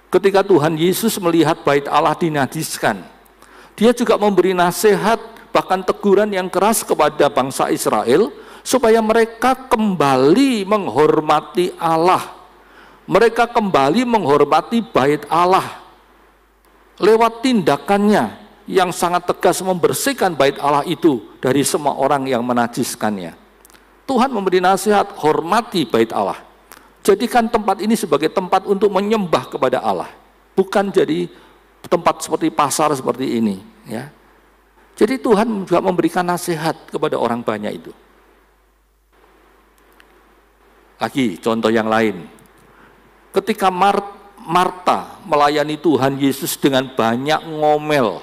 S1: Ketika Tuhan Yesus melihat bait Allah dinajiskan, dia juga memberi nasihat, bahkan teguran yang keras kepada bangsa Israel, supaya mereka kembali menghormati Allah. Mereka kembali menghormati bait Allah. Lewat tindakannya yang sangat tegas membersihkan bait Allah itu dari semua orang yang menajiskannya. Tuhan memberi nasihat, hormati bait Allah. Jadikan tempat ini sebagai tempat untuk menyembah kepada Allah. Bukan jadi tempat seperti pasar seperti ini. Ya. Jadi Tuhan juga memberikan nasihat kepada orang banyak itu. Lagi contoh yang lain. Ketika Marta melayani Tuhan Yesus dengan banyak ngomel.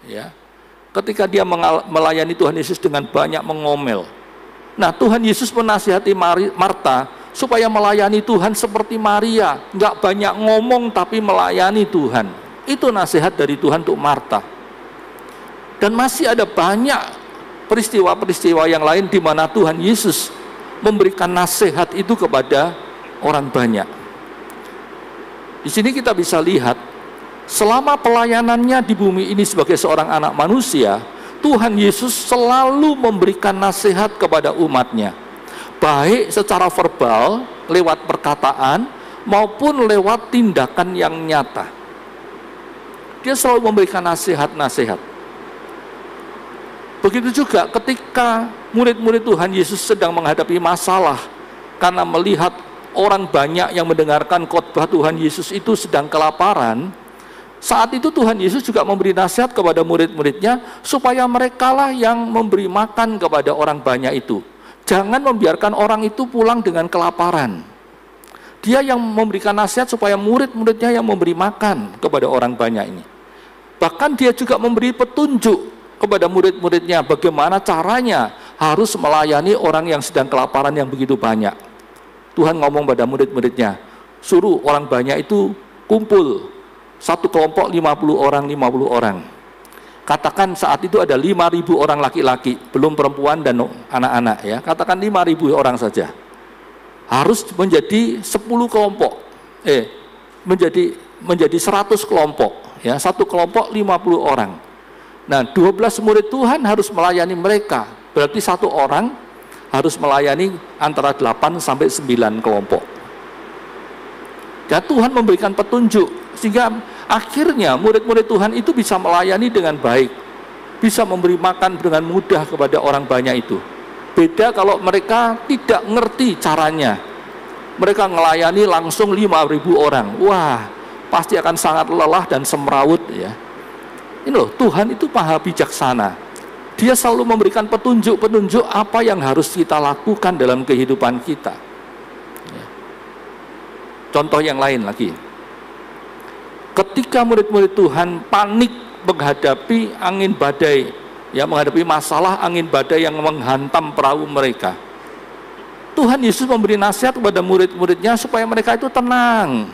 S1: Ya. Ketika dia melayani Tuhan Yesus dengan banyak mengomel. Nah, Tuhan Yesus menasihati Marta supaya melayani Tuhan seperti Maria, nggak banyak ngomong tapi melayani Tuhan. Itu nasihat dari Tuhan untuk Marta. Dan masih ada banyak peristiwa-peristiwa yang lain di mana Tuhan Yesus memberikan nasihat itu kepada orang banyak. Di sini kita bisa lihat, selama pelayanannya di bumi ini sebagai seorang anak manusia, Tuhan Yesus selalu memberikan nasihat kepada umatnya, baik secara verbal, lewat perkataan, maupun lewat tindakan yang nyata. Dia selalu memberikan nasihat-nasihat. Begitu juga ketika murid-murid Tuhan Yesus sedang menghadapi masalah, karena melihat orang banyak yang mendengarkan khotbah Tuhan Yesus itu sedang kelaparan. Saat itu Tuhan Yesus juga memberi nasihat kepada murid-muridnya supaya merekalah yang memberi makan kepada orang banyak itu. Jangan membiarkan orang itu pulang dengan kelaparan. Dia yang memberikan nasihat supaya murid-muridnya yang memberi makan kepada orang banyak ini. Bahkan dia juga memberi petunjuk kepada murid-muridnya bagaimana caranya harus melayani orang yang sedang kelaparan yang begitu banyak. Tuhan ngomong pada murid-muridnya, suruh orang banyak itu kumpul. Satu kelompok 50 orang. Katakan saat itu ada 5.000 orang laki-laki, belum perempuan dan anak-anak ya. Katakan 5.000 orang saja. Harus menjadi 10 kelompok. Menjadi 100 kelompok ya. Satu kelompok 50 orang. Nah, 12 murid Tuhan harus melayani mereka. Berarti satu orang harus melayani antara 8 sampai 9 kelompok. Dan Tuhan memberikan petunjuk sehingga akhirnya murid-murid Tuhan itu bisa melayani dengan baik, bisa memberi makan dengan mudah kepada orang banyak itu. Beda kalau mereka tidak ngerti caranya, mereka melayani langsung 5.000 orang. Wah, pasti akan sangat lelah dan semrawut ya. Ini loh, Tuhan itu maha bijaksana. Dia selalu memberikan petunjuk-petunjuk apa yang harus kita lakukan dalam kehidupan kita. Contoh yang lain lagi. Ketika murid-murid Tuhan panik menghadapi angin badai, ya menghadapi masalah angin badai yang menghantam perahu mereka, Tuhan Yesus memberi nasihat kepada murid-muridnya supaya mereka itu tenang.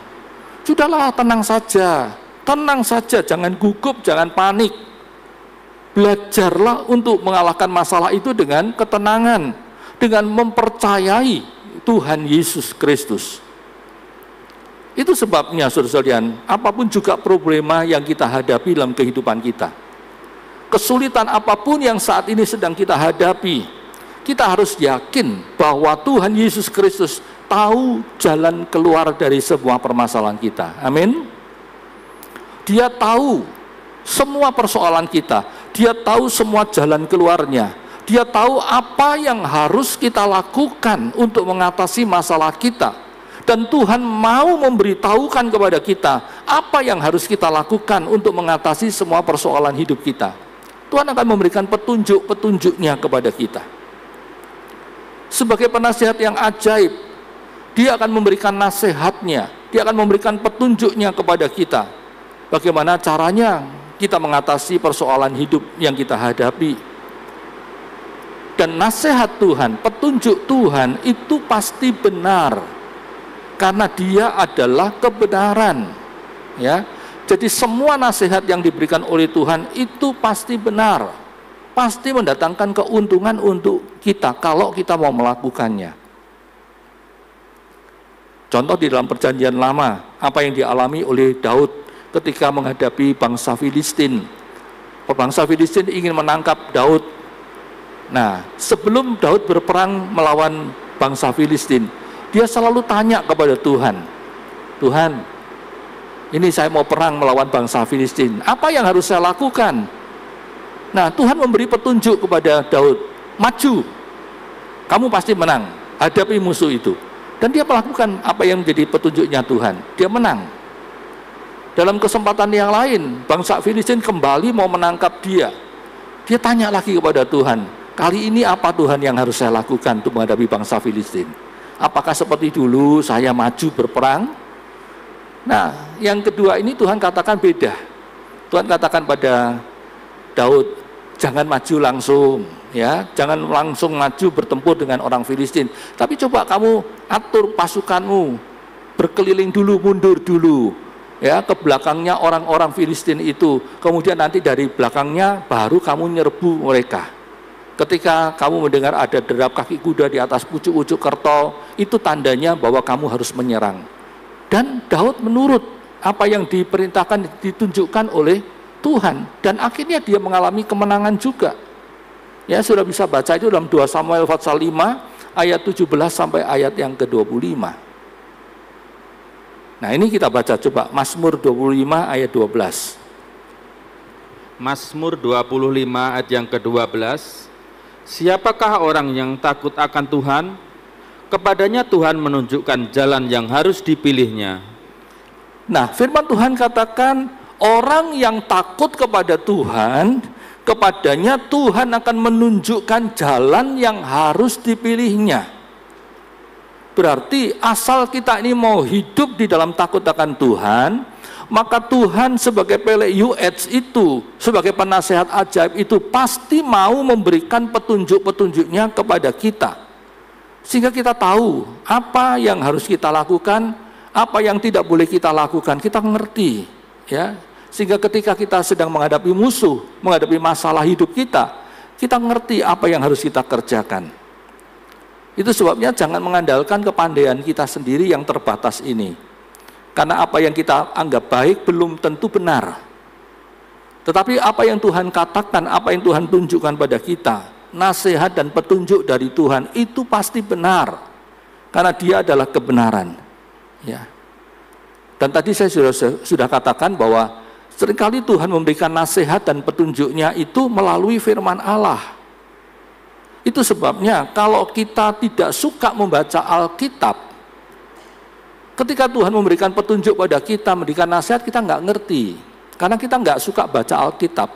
S1: Sudahlah, tenang saja, jangan gugup, jangan panik. Belajarlah untuk mengalahkan masalah itu dengan ketenangan, dengan mempercayai Tuhan Yesus Kristus. Itu sebabnya saudara-saudara, apapun juga problema yang kita hadapi dalam kehidupan kita, kesulitan apapun yang saat ini sedang kita hadapi, kita harus yakin bahwa Tuhan Yesus Kristus tahu jalan keluar dari sebuah permasalahan kita. Amin. Dia tahu semua persoalan kita, dia tahu semua jalan keluarnya, dia tahu apa yang harus kita lakukan untuk mengatasi masalah kita. Dan Tuhan mau memberitahukan kepada kita apa yang harus kita lakukan untuk mengatasi semua persoalan hidup kita. Tuhan akan memberikan petunjuk-petunjuknya kepada kita. Sebagai penasihat yang ajaib, dia akan memberikan nasihatnya, dia akan memberikan petunjuknya kepada kita. Bagaimana caranya kita mengatasi persoalan hidup yang kita hadapi. Dan nasihat Tuhan, petunjuk Tuhan itu pasti benar. Karena dia adalah kebenaran. Ya. Jadi semua nasihat yang diberikan oleh Tuhan itu pasti benar. Pasti mendatangkan keuntungan untuk kita kalau kita mau melakukannya. Contoh di dalam Perjanjian Lama, apa yang dialami oleh Daud ketika menghadapi bangsa Filistin. Bangsa Filistin ingin menangkap Daud. Nah, sebelum Daud berperang melawan bangsa Filistin, dia selalu tanya kepada Tuhan, Tuhan, ini saya mau perang melawan bangsa Filistin, apa yang harus saya lakukan? Nah, Tuhan memberi petunjuk kepada Daud, maju, kamu pasti menang, hadapi musuh itu. Dan dia melakukan apa yang menjadi petunjuknya Tuhan, dia menang. Dalam kesempatan yang lain, bangsa Filistin kembali mau menangkap dia. Dia tanya lagi kepada Tuhan, kali ini apa Tuhan yang harus saya lakukan untuk menghadapi bangsa Filistin? Apakah seperti dulu saya maju berperang? Nah, yang kedua ini Tuhan katakan beda. Tuhan katakan pada Daud, jangan maju langsung, ya, jangan langsung maju bertempur dengan orang Filistin. Tapi coba kamu atur pasukanmu, berkeliling dulu, mundur dulu, ya, ke belakangnya orang-orang Filistin itu. Kemudian nanti dari belakangnya baru kamu nyerbu mereka. Ketika kamu mendengar ada derap kaki kuda di atas pucuk-pucuk kertol, itu tandanya bahwa kamu harus menyerang. Dan Daud menurut apa yang diperintahkan, ditunjukkan oleh Tuhan. Dan akhirnya dia mengalami kemenangan juga. Ya, sudah bisa baca itu dalam 2 Samuel pasal 5 ayat 17 sampai ayat yang ke-25. Nah, ini kita baca coba Mazmur 25 ayat 12.
S2: Mazmur 25 ayat yang ke-12. Siapakah orang yang takut akan Tuhan? Kepadanya Tuhan menunjukkan jalan yang harus dipilihnya.
S1: Nah, firman Tuhan katakan orang yang takut kepada Tuhan, kepadanya Tuhan akan menunjukkan jalan yang harus dipilihnya. Berarti asal kita ini mau hidup di dalam takut akan Tuhan, maka Tuhan sebagai Peleuets itu, sebagai penasehat ajaib itu pasti mau memberikan petunjuk-petunjuknya kepada kita. Sehingga kita tahu apa yang harus kita lakukan, apa yang tidak boleh kita lakukan, kita ngerti. Ya. Sehingga ketika kita sedang menghadapi musuh, menghadapi masalah hidup kita ngerti apa yang harus kita kerjakan. Itu sebabnya jangan mengandalkan kepandaian kita sendiri yang terbatas ini. Karena apa yang kita anggap baik belum tentu benar. Tetapi apa yang Tuhan katakan, apa yang Tuhan tunjukkan pada kita, nasihat dan petunjuk dari Tuhan itu pasti benar. Karena dia adalah kebenaran. Ya. Dan tadi saya sudah katakan bahwa seringkali Tuhan memberikan nasihat dan petunjuknya itu melalui firman Allah. Itu sebabnya kalau kita tidak suka membaca Alkitab, ketika Tuhan memberikan petunjuk pada kita, memberikan nasihat, kita nggak ngerti. Karena kita nggak suka baca Alkitab.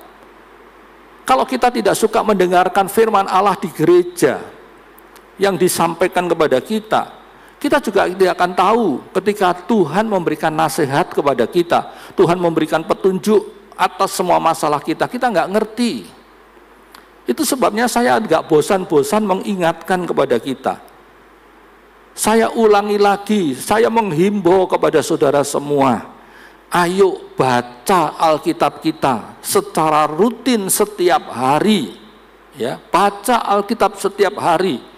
S1: Kalau kita tidak suka mendengarkan firman Allah di gereja yang disampaikan kepada kita juga tidak akan tahu ketika Tuhan memberikan nasihat kepada kita, Tuhan memberikan petunjuk atas semua masalah kita nggak ngerti. Itu sebabnya saya nggak bosan-bosan mengingatkan kepada kita. Saya ulangi lagi, saya menghimbau kepada saudara semua, ayo baca Alkitab kita secara rutin setiap hari. Ya, baca Alkitab setiap hari.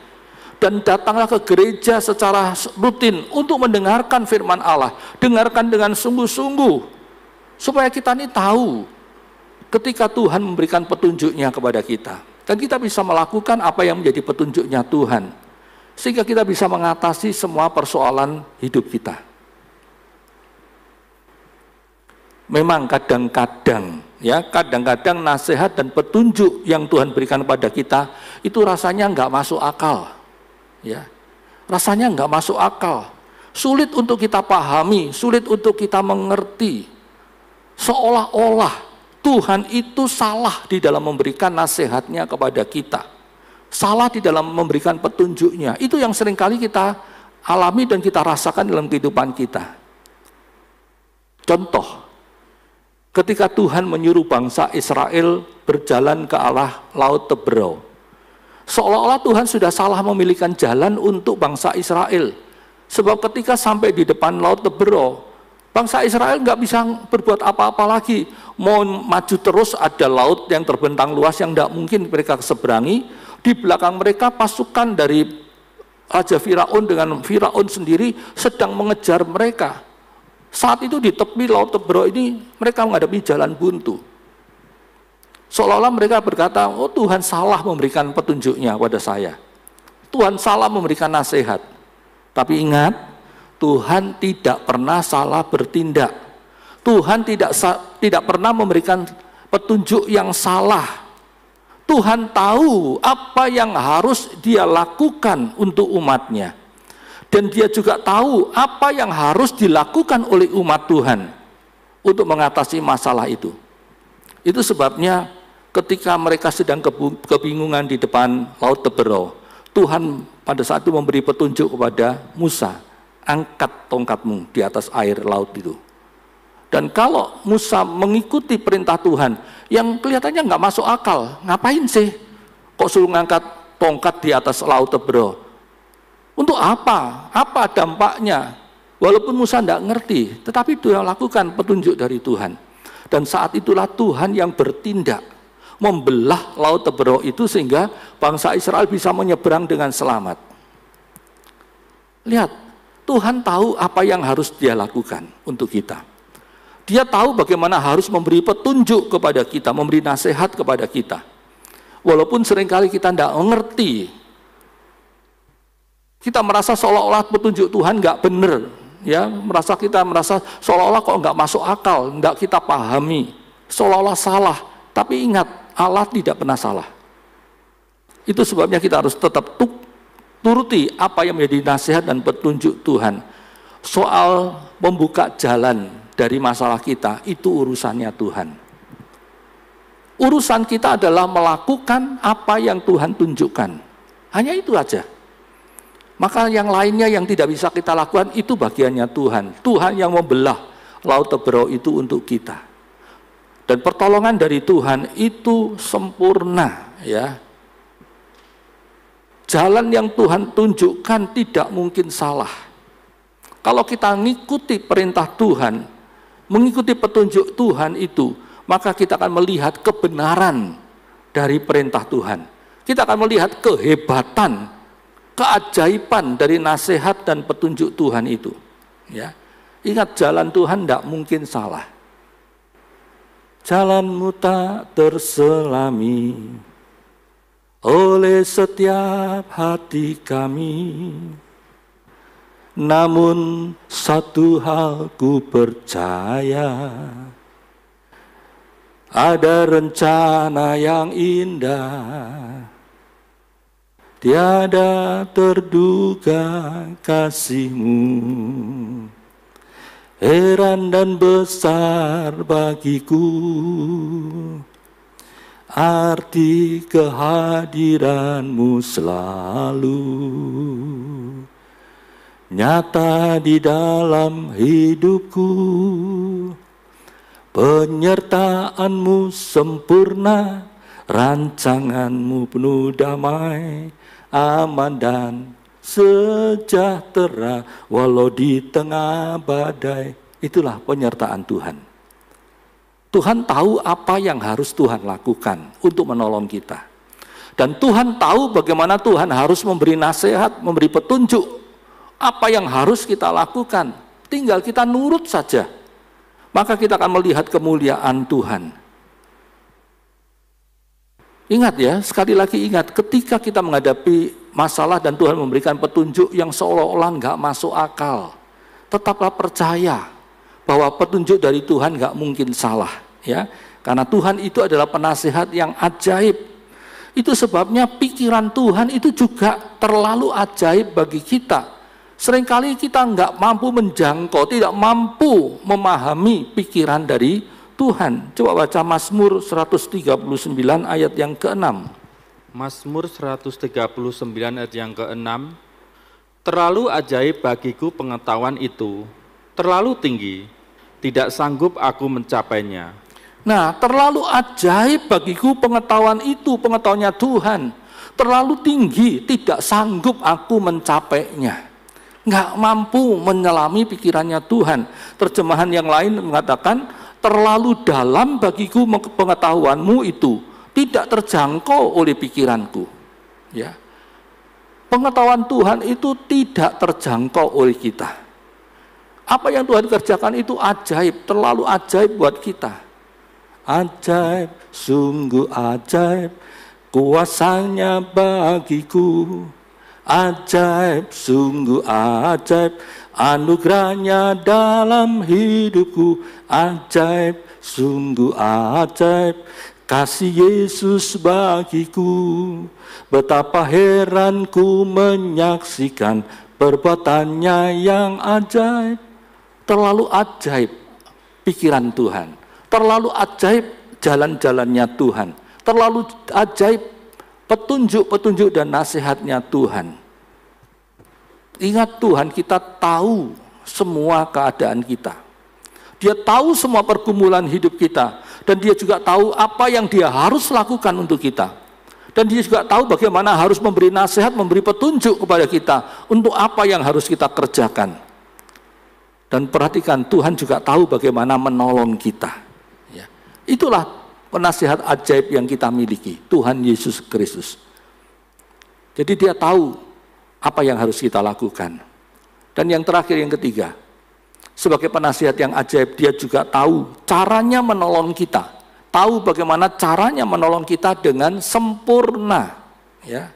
S1: Dan datanglah ke gereja secara rutin untuk mendengarkan firman Allah. Dengarkan dengan sungguh-sungguh. Supaya kita ini tahu ketika Tuhan memberikan petunjuknya kepada kita. Dan kita bisa melakukan apa yang menjadi petunjuknya Tuhan. Sehingga kita bisa mengatasi semua persoalan hidup kita. Memang kadang-kadang nasihat dan petunjuk yang Tuhan berikan kepada kita itu rasanya nggak masuk akal. Ya, rasanya nggak masuk akal, sulit untuk kita pahami, sulit untuk kita mengerti. Seolah-olah Tuhan itu salah di dalam memberikan nasihatnya kepada kita, salah di dalam memberikan petunjuknya. Itu yang seringkali kita alami dan kita rasakan dalam kehidupan kita. Contoh, ketika Tuhan menyuruh bangsa Israel berjalan ke arah Laut Teberau. Seolah-olah Tuhan sudah salah memilihkan jalan untuk bangsa Israel. Sebab ketika sampai di depan Laut Tebero, bangsa Israel nggak bisa berbuat apa-apa lagi. Mau maju terus, ada laut yang terbentang luas yang tidak mungkin mereka seberangi. Di belakang mereka pasukan dari Raja Firaun dengan Firaun sendiri sedang mengejar mereka. Saat itu di tepi Laut Tebero ini mereka menghadapi jalan buntu. Seolah-olah mereka berkata, oh Tuhan salah memberikan petunjuknya pada saya. Tuhan salah memberikan nasihat. Tapi ingat, Tuhan tidak pernah salah bertindak. Tuhan tidak pernah memberikan petunjuk yang salah. Tuhan tahu apa yang harus dia lakukan untuk umatnya. Dan dia juga tahu apa yang harus dilakukan oleh umat Tuhan untuk mengatasi masalah itu. Itu sebabnya ketika mereka sedang kebingungan di depan Laut Tebero, Tuhan pada saat itu memberi petunjuk kepada Musa, angkat tongkatmu di atas air laut itu. Dan kalau Musa mengikuti perintah Tuhan, yang kelihatannya nggak masuk akal, ngapain sih kok suruh ngangkat tongkat di atas Laut Tebero? Untuk apa? Apa dampaknya? Walaupun Musa tidak ngerti, tetapi dia lakukan petunjuk dari Tuhan. Dan saat itulah Tuhan yang bertindak, membelah Laut Tebero itu sehingga bangsa Israel bisa menyeberang dengan selamat. Lihat, Tuhan tahu apa yang harus dia lakukan untuk kita. Dia tahu bagaimana harus memberi petunjuk kepada kita, memberi nasihat kepada kita. Walaupun seringkali kita tidak mengerti, kita merasa seolah-olah petunjuk Tuhan nggak benar, ya, kita merasa seolah-olah kok nggak masuk akal, nggak kita pahami, seolah-olah salah. Tapi ingat, Allah tidak pernah salah. Itu sebabnya kita harus tetap turuti apa yang menjadi nasihat dan petunjuk Tuhan. Soal membuka jalan dari masalah kita, itu urusannya Tuhan. Urusan kita adalah melakukan apa yang Tuhan tunjukkan. Hanya itu aja. Maka yang lainnya yang tidak bisa kita lakukan, itu bagiannya Tuhan. Tuhan yang membelah Laut Tebero itu untuk kita. Dan pertolongan dari Tuhan itu sempurna, ya. Jalan yang Tuhan tunjukkan tidak mungkin salah. Kalau kita mengikuti perintah Tuhan, mengikuti petunjuk Tuhan itu, maka kita akan melihat kebenaran dari perintah Tuhan. Kita akan melihat kehebatan, keajaiban dari nasihat dan petunjuk Tuhan itu. Ya. Ingat, jalan Tuhan tidak mungkin salah. Jalanmu tak terselami oleh setiap hati kami. Namun satu hal ku percaya, ada rencana yang indah, tiada terduga kasih-Mu. Heran dan besar bagiku arti kehadiran-Mu selalu, nyata di dalam hidupku. Penyertaan-Mu sempurna, rancangan-Mu penuh damai, aman dan sejahtera walau di tengah badai. Itulah penyertaan Tuhan. Tuhan tahu apa yang harus Tuhan lakukan untuk menolong kita. Dan Tuhan tahu bagaimana Tuhan harus memberi nasihat, memberi petunjuk apa yang harus kita lakukan. Tinggal kita nurut saja. Maka kita akan melihat kemuliaan Tuhan. Ingat ya, sekali lagi ingat, ketika kita menghadapi masalah dan Tuhan memberikan petunjuk yang seolah-olah nggak masuk akal, tetaplah percaya bahwa petunjuk dari Tuhan nggak mungkin salah, ya, karena Tuhan itu adalah penasihat yang ajaib. Itu sebabnya pikiran Tuhan itu juga terlalu ajaib bagi kita. Seringkali kita nggak mampu menjangkau, tidak mampu memahami pikiran dari Tuhan. Coba baca Mazmur 139 ayat yang ke-6.
S2: Mazmur 139 ayat yang ke-6. Terlalu ajaib bagiku pengetahuan itu, terlalu tinggi, tidak sanggup aku mencapainya.
S1: Nah, terlalu ajaib bagiku pengetahuan itu, pengetahuannya Tuhan. terlalu tinggi, tidak sanggup aku mencapainya. Nggak mampu menyelami pikirannya Tuhan. Terjemahan yang lain mengatakan, terlalu dalam bagiku pengetahuanmu itu, tidak terjangkau oleh pikiranku. Ya. Pengetahuan Tuhan itu tidak terjangkau oleh kita. Apa yang Tuhan kerjakan itu ajaib, terlalu ajaib buat kita. Ajaib, sungguh ajaib, kuasanya bagiku. Ajaib, sungguh ajaib, anugerahnya dalam hidupku. Ajaib, sungguh ajaib, kasih Yesus bagiku. Betapa heranku menyaksikan perbuatannya yang ajaib. Terlalu ajaib pikiran Tuhan, terlalu ajaib jalan-jalannya Tuhan, terlalu ajaib petunjuk-petunjuk dan nasihatnya Tuhan. Ingat, Tuhan kita tahu semua keadaan kita. Dia tahu semua pergumulan hidup kita, dan dia juga tahu apa yang dia harus lakukan untuk kita. Dan dia juga tahu bagaimana harus memberi nasihat, memberi petunjuk kepada kita untuk apa yang harus kita kerjakan. Dan perhatikan, Tuhan juga tahu bagaimana menolong kita. Ya. Itulah penasihat ajaib yang kita miliki, Tuhan Yesus Kristus. Jadi dia tahu apa yang harus kita lakukan. Dan yang terakhir, yang ketiga, sebagai penasihat yang ajaib, dia juga tahu caranya menolong kita. Tahu bagaimana caranya menolong kita dengan sempurna. Ya.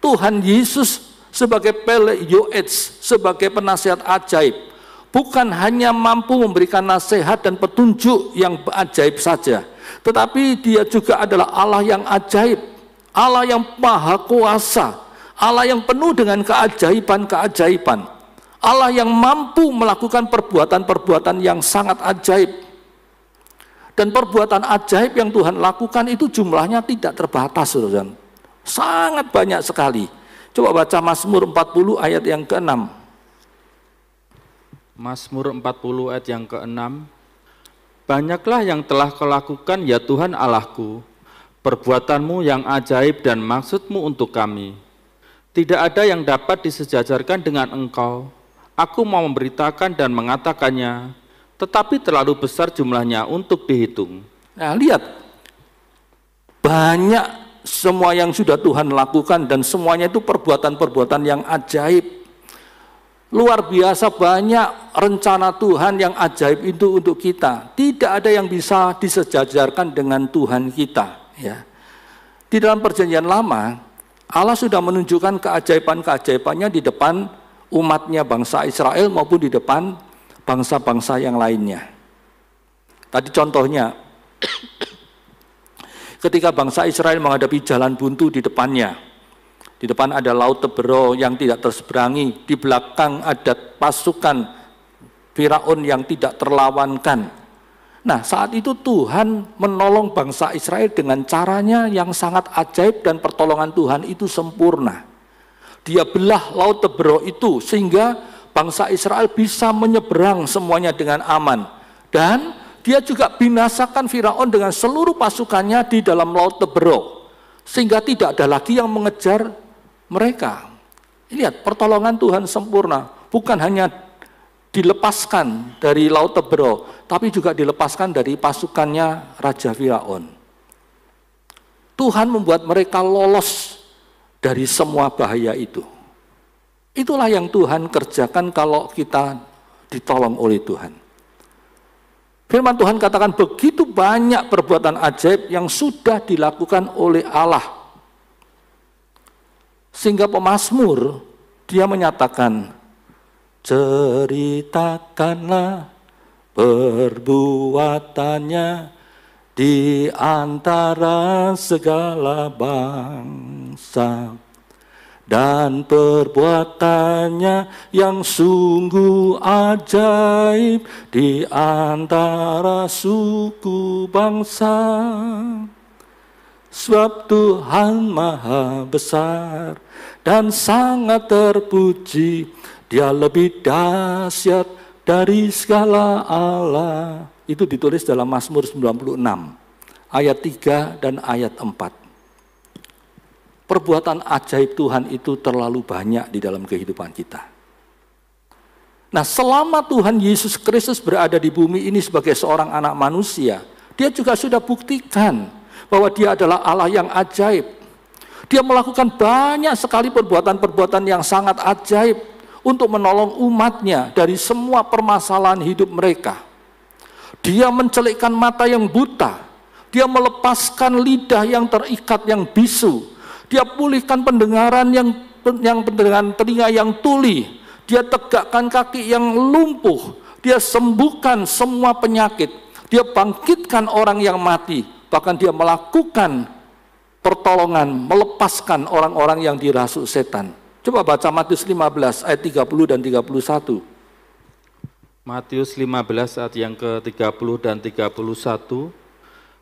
S1: Tuhan Yesus sebagai Pele Yoetz, sebagai penasihat ajaib, bukan hanya mampu memberikan nasihat dan petunjuk yang ajaib saja, tetapi dia juga adalah Allah yang ajaib, Allah yang maha kuasa, Allah yang penuh dengan keajaiban-keajaiban, Allah yang mampu melakukan perbuatan-perbuatan yang sangat ajaib. Dan perbuatan ajaib yang Tuhan lakukan itu jumlahnya tidak terbatas, saudara. Sangat banyak sekali. Coba baca Mazmur 40 ayat yang ke-6.
S2: Mazmur 40 ayat yang ke-6. Banyaklah yang telah kau lakukan ya Tuhan Allahku, perbuatanmu yang ajaib dan maksudmu untuk kami. Tidak ada yang dapat disejajarkan dengan engkau. Aku mau memberitakan dan mengatakannya, tetapi terlalu besar jumlahnya untuk dihitung.
S1: Nah, lihat, banyak semua yang sudah Tuhan lakukan, dan semuanya itu perbuatan-perbuatan yang ajaib. Luar biasa banyak rencana Tuhan yang ajaib itu untuk kita. Tidak ada yang bisa disejajarkan dengan Tuhan kita. Ya. Di dalam perjanjian lama, Allah sudah menunjukkan keajaiban-keajaibannya di depan umatnya bangsa Israel maupun di depan bangsa-bangsa yang lainnya. Tadi contohnya, ketika bangsa Israel menghadapi jalan buntu di depannya, di depan ada laut Tebero yang tidak terseberangi, di belakang ada pasukan Firaun yang tidak terlawankan. Nah, saat itu Tuhan menolong bangsa Israel dengan caranya yang sangat ajaib, dan pertolongan Tuhan itu sempurna. Dia belah laut Tebero itu sehingga bangsa Israel bisa menyeberang semuanya dengan aman. Dan dia juga binasakan Firaun dengan seluruh pasukannya di dalam laut Tebero, sehingga tidak ada lagi yang mengejar mereka. Lihat, pertolongan Tuhan sempurna. Bukan hanya dilepaskan dari laut Tebero, tapi juga dilepaskan dari pasukannya Raja Firaun. Tuhan membuat mereka lolos dari semua bahaya itu. Itulah yang Tuhan kerjakan kalau kita ditolong oleh Tuhan. Firman Tuhan katakan begitu banyak perbuatan ajaib yang sudah dilakukan oleh Allah. Sehingga pemazmur dia menyatakan, ceritakanlah perbuatannya di antara segala bangsa, dan perbuatannya yang sungguh ajaib di antara suku bangsa. Sebab Tuhan maha besar dan sangat terpuji, Dia lebih dahsyat dari segala Allah. Itu ditulis dalam Mazmur 96 ayat 3 dan ayat 4. perbuatan ajaib Tuhan itu terlalu banyak di dalam kehidupan kita. Nah, selama Tuhan Yesus Kristus berada di bumi ini sebagai seorang anak manusia, dia juga sudah buktikan bahwa dia adalah Allah yang ajaib. Dia melakukan banyak sekali perbuatan-perbuatan yang sangat ajaib untuk menolong umatnya dari semua permasalahan hidup mereka. Dia mencelikkan mata yang buta, dia melepaskan lidah yang terikat yang bisu, dia pulihkan pendengaran yang pendengaran telinga yang tuli, dia tegakkan kaki yang lumpuh, dia sembuhkan semua penyakit, dia bangkitkan orang yang mati, bahkan dia melakukan pertolongan, melepaskan orang-orang yang dirasuk setan. Coba baca Matius 15 ayat 30 dan 31.
S2: Matius 15 ayat yang ke-30 dan 31.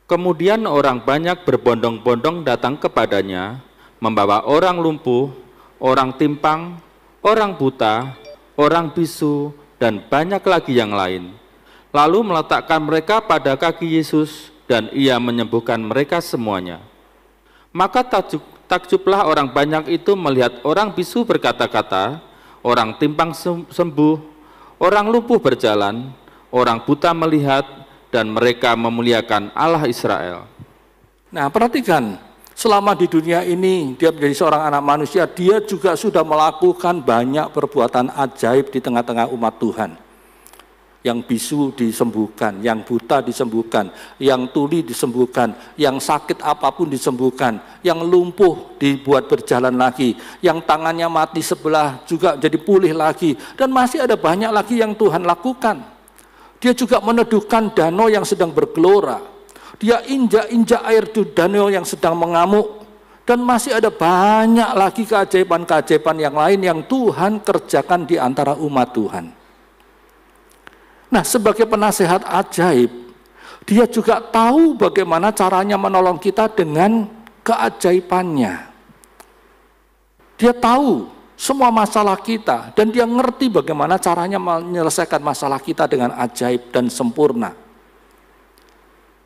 S2: Kemudian orang banyak berbondong-bondong datang kepadanya, membawa orang lumpuh, orang timpang, orang buta, orang bisu, dan banyak lagi yang lain. Lalu meletakkan mereka pada kaki Yesus, dan ia menyembuhkan mereka semuanya. Maka takjublah orang banyak itu melihat orang bisu berkata-kata, orang timpang sembuh, orang lumpuh berjalan, orang buta melihat, dan mereka memuliakan Allah Israel.
S1: Nah, perhatikan, selama di dunia ini dia menjadi seorang anak manusia, dia juga sudah melakukan banyak perbuatan ajaib di tengah-tengah umat Tuhan. Yang bisu disembuhkan, yang buta disembuhkan, yang tuli disembuhkan, yang sakit apapun disembuhkan, yang lumpuh dibuat berjalan lagi, yang tangannya mati sebelah juga jadi pulih lagi, dan masih ada banyak lagi yang Tuhan lakukan. Dia juga meneduhkan danau yang sedang bergelora, dia injak-injak air di danau yang sedang mengamuk, dan masih ada banyak lagi keajaiban-keajaiban yang lain yang Tuhan kerjakan di antara umat Tuhan. Nah, sebagai penasehat ajaib, dia juga tahu bagaimana caranya menolong kita dengan keajaibannya. Dia tahu semua masalah kita, dan dia ngerti bagaimana caranya menyelesaikan masalah kita dengan ajaib dan sempurna.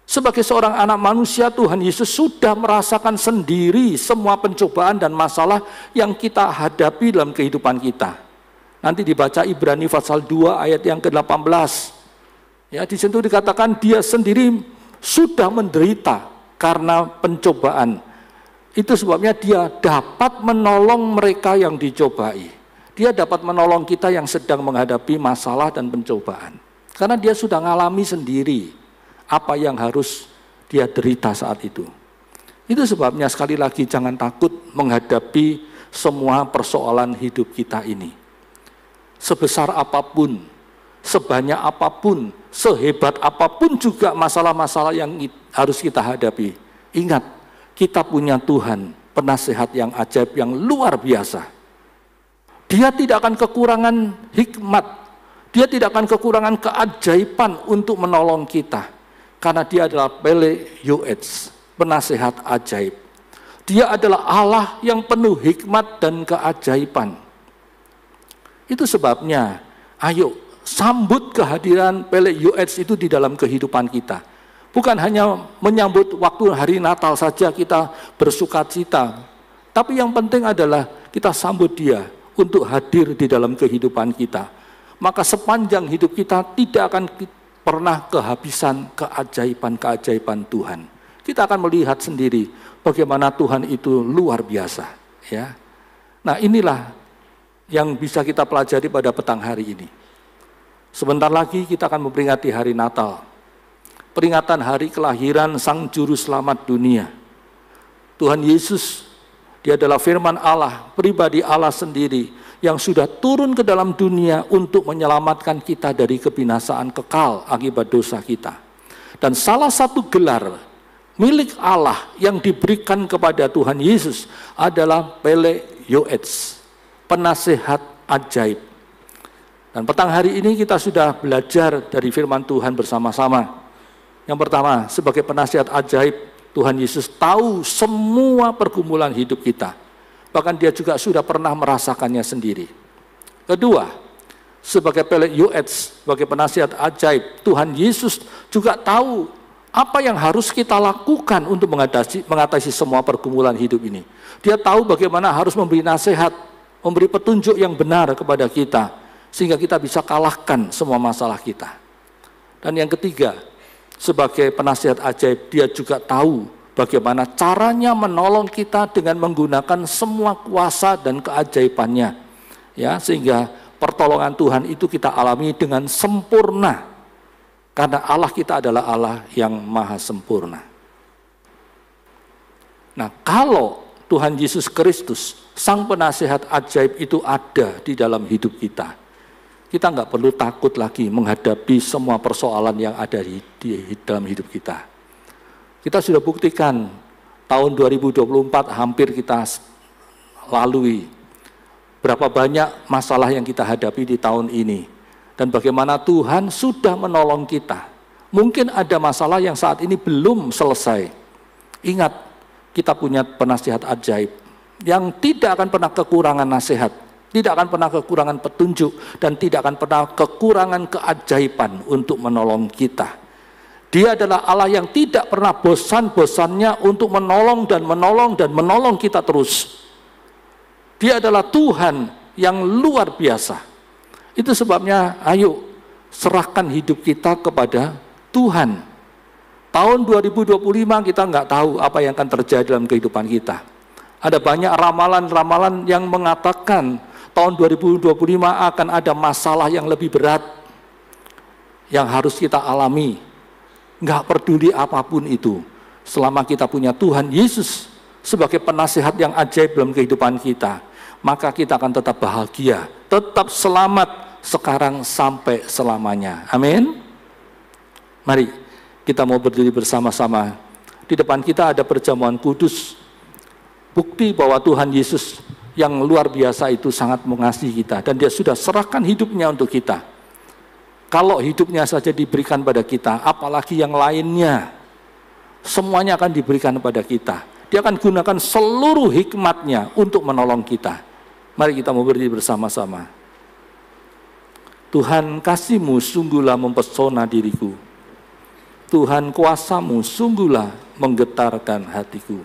S1: Sebagai seorang anak manusia, Tuhan Yesus sudah merasakan sendiri semua pencobaan dan masalah yang kita hadapi dalam kehidupan kita. Nanti dibaca Ibrani pasal 2 ayat yang ke-18. Ya, di situ dikatakan dia sendiri sudah menderita karena pencobaan. Itu sebabnya dia dapat menolong mereka yang dicobai. Dia dapat menolong kita yang sedang menghadapi masalah dan pencobaan. Karena dia sudah mengalami sendiri apa yang harus dia derita saat itu. Itu sebabnya sekali lagi jangan takut menghadapi semua persoalan hidup kita ini. Sebesar apapun, sebanyak apapun, sehebat apapun juga masalah-masalah yang harus kita hadapi. Ingat, kita punya Tuhan, penasehat yang ajaib, yang luar biasa. Dia tidak akan kekurangan hikmat, dia tidak akan kekurangan keajaiban untuk menolong kita. Karena dia adalah Pele Yoetz, penasehat ajaib. Dia adalah Allah yang penuh hikmat dan keajaiban. Itu sebabnya, ayo sambut kehadiran Pele Yoetz itu di dalam kehidupan kita. Bukan hanya menyambut waktu hari Natal saja kita bersukacita, tapi yang penting adalah kita sambut dia untuk hadir di dalam kehidupan kita. Maka sepanjang hidup kita tidak akan pernah kehabisan keajaiban-keajaiban Tuhan. Kita akan melihat sendiri bagaimana Tuhan itu luar biasa. Ya. Nah, inilah yang bisa kita pelajari pada petang hari ini. Sebentar lagi kita akan memperingati hari Natal. Peringatan hari kelahiran Sang Juru Selamat dunia. Tuhan Yesus, dia adalah firman Allah, pribadi Allah sendiri, yang sudah turun ke dalam dunia untuk menyelamatkan kita dari kebinasaan kekal akibat dosa kita. Dan salah satu gelar milik Allah yang diberikan kepada Tuhan Yesus adalah Pele Yoetz, penasehat ajaib. Dan petang hari ini kita sudah belajar dari firman Tuhan bersama-sama. Yang pertama, sebagai penasehat ajaib, Tuhan Yesus tahu semua pergumulan hidup kita. Bahkan dia juga sudah pernah merasakannya sendiri. Kedua, sebagai Pele Yoetz, sebagai penasehat ajaib, Tuhan Yesus juga tahu apa yang harus kita lakukan untuk mengatasi semua pergumulan hidup ini. Dia tahu bagaimana harus memberi nasihat, memberi petunjuk yang benar kepada kita, sehingga kita bisa kalahkan semua masalah kita. Dan yang ketiga, sebagai penasihat ajaib, dia juga tahu bagaimana caranya menolong kita dengan menggunakan semua kuasa dan keajaibannya. Ya, sehingga pertolongan Tuhan itu kita alami dengan sempurna. Karena Allah kita adalah Allah yang maha sempurna. Nah, kalau Tuhan Yesus Kristus, Sang Penasihat Ajaib itu ada di dalam hidup kita, kita nggak perlu takut lagi menghadapi semua persoalan yang ada di dalam hidup kita. Kita sudah buktikan, tahun 2024 hampir kita lalui. Berapa banyak masalah yang kita hadapi di tahun ini. Dan bagaimana Tuhan sudah menolong kita. Mungkin ada masalah yang saat ini belum selesai. Ingat, kita punya penasihat ajaib yang tidak akan pernah kekurangan nasihat, tidak akan pernah kekurangan petunjuk, dan tidak akan pernah kekurangan keajaiban untuk menolong kita. Dia adalah Allah yang tidak pernah bosan-bosannya untuk menolong dan menolong dan menolong kita terus. Dia adalah Tuhan yang luar biasa. Itu sebabnya ayo serahkan hidup kita kepada Tuhan. Tahun 2025 kita nggak tahu apa yang akan terjadi dalam kehidupan kita. Ada banyak ramalan-ramalan yang mengatakan tahun 2025 akan ada masalah yang lebih berat yang harus kita alami. Nggak peduli apapun itu, selama kita punya Tuhan Yesus sebagai penasihat yang ajaib dalam kehidupan kita, maka kita akan tetap bahagia, tetap selamat sekarang sampai selamanya. Amin. Mari kita mau berdiri bersama-sama. Di depan kita ada perjamuan kudus, bukti bahwa Tuhan Yesus yang luar biasa itu sangat mengasihi kita, dan dia sudah serahkan hidupnya untuk kita. Kalau hidupnya saja diberikan pada kita, apalagi yang lainnya, semuanya akan diberikan pada kita. Dia akan gunakan seluruh hikmatnya untuk menolong kita. Mari kita mau berdiri bersama-sama. Tuhan, kasih-Mu sungguhlah mempesona diriku. Tuhan, kuasa-Mu sungguhlah menggetarkan hatiku.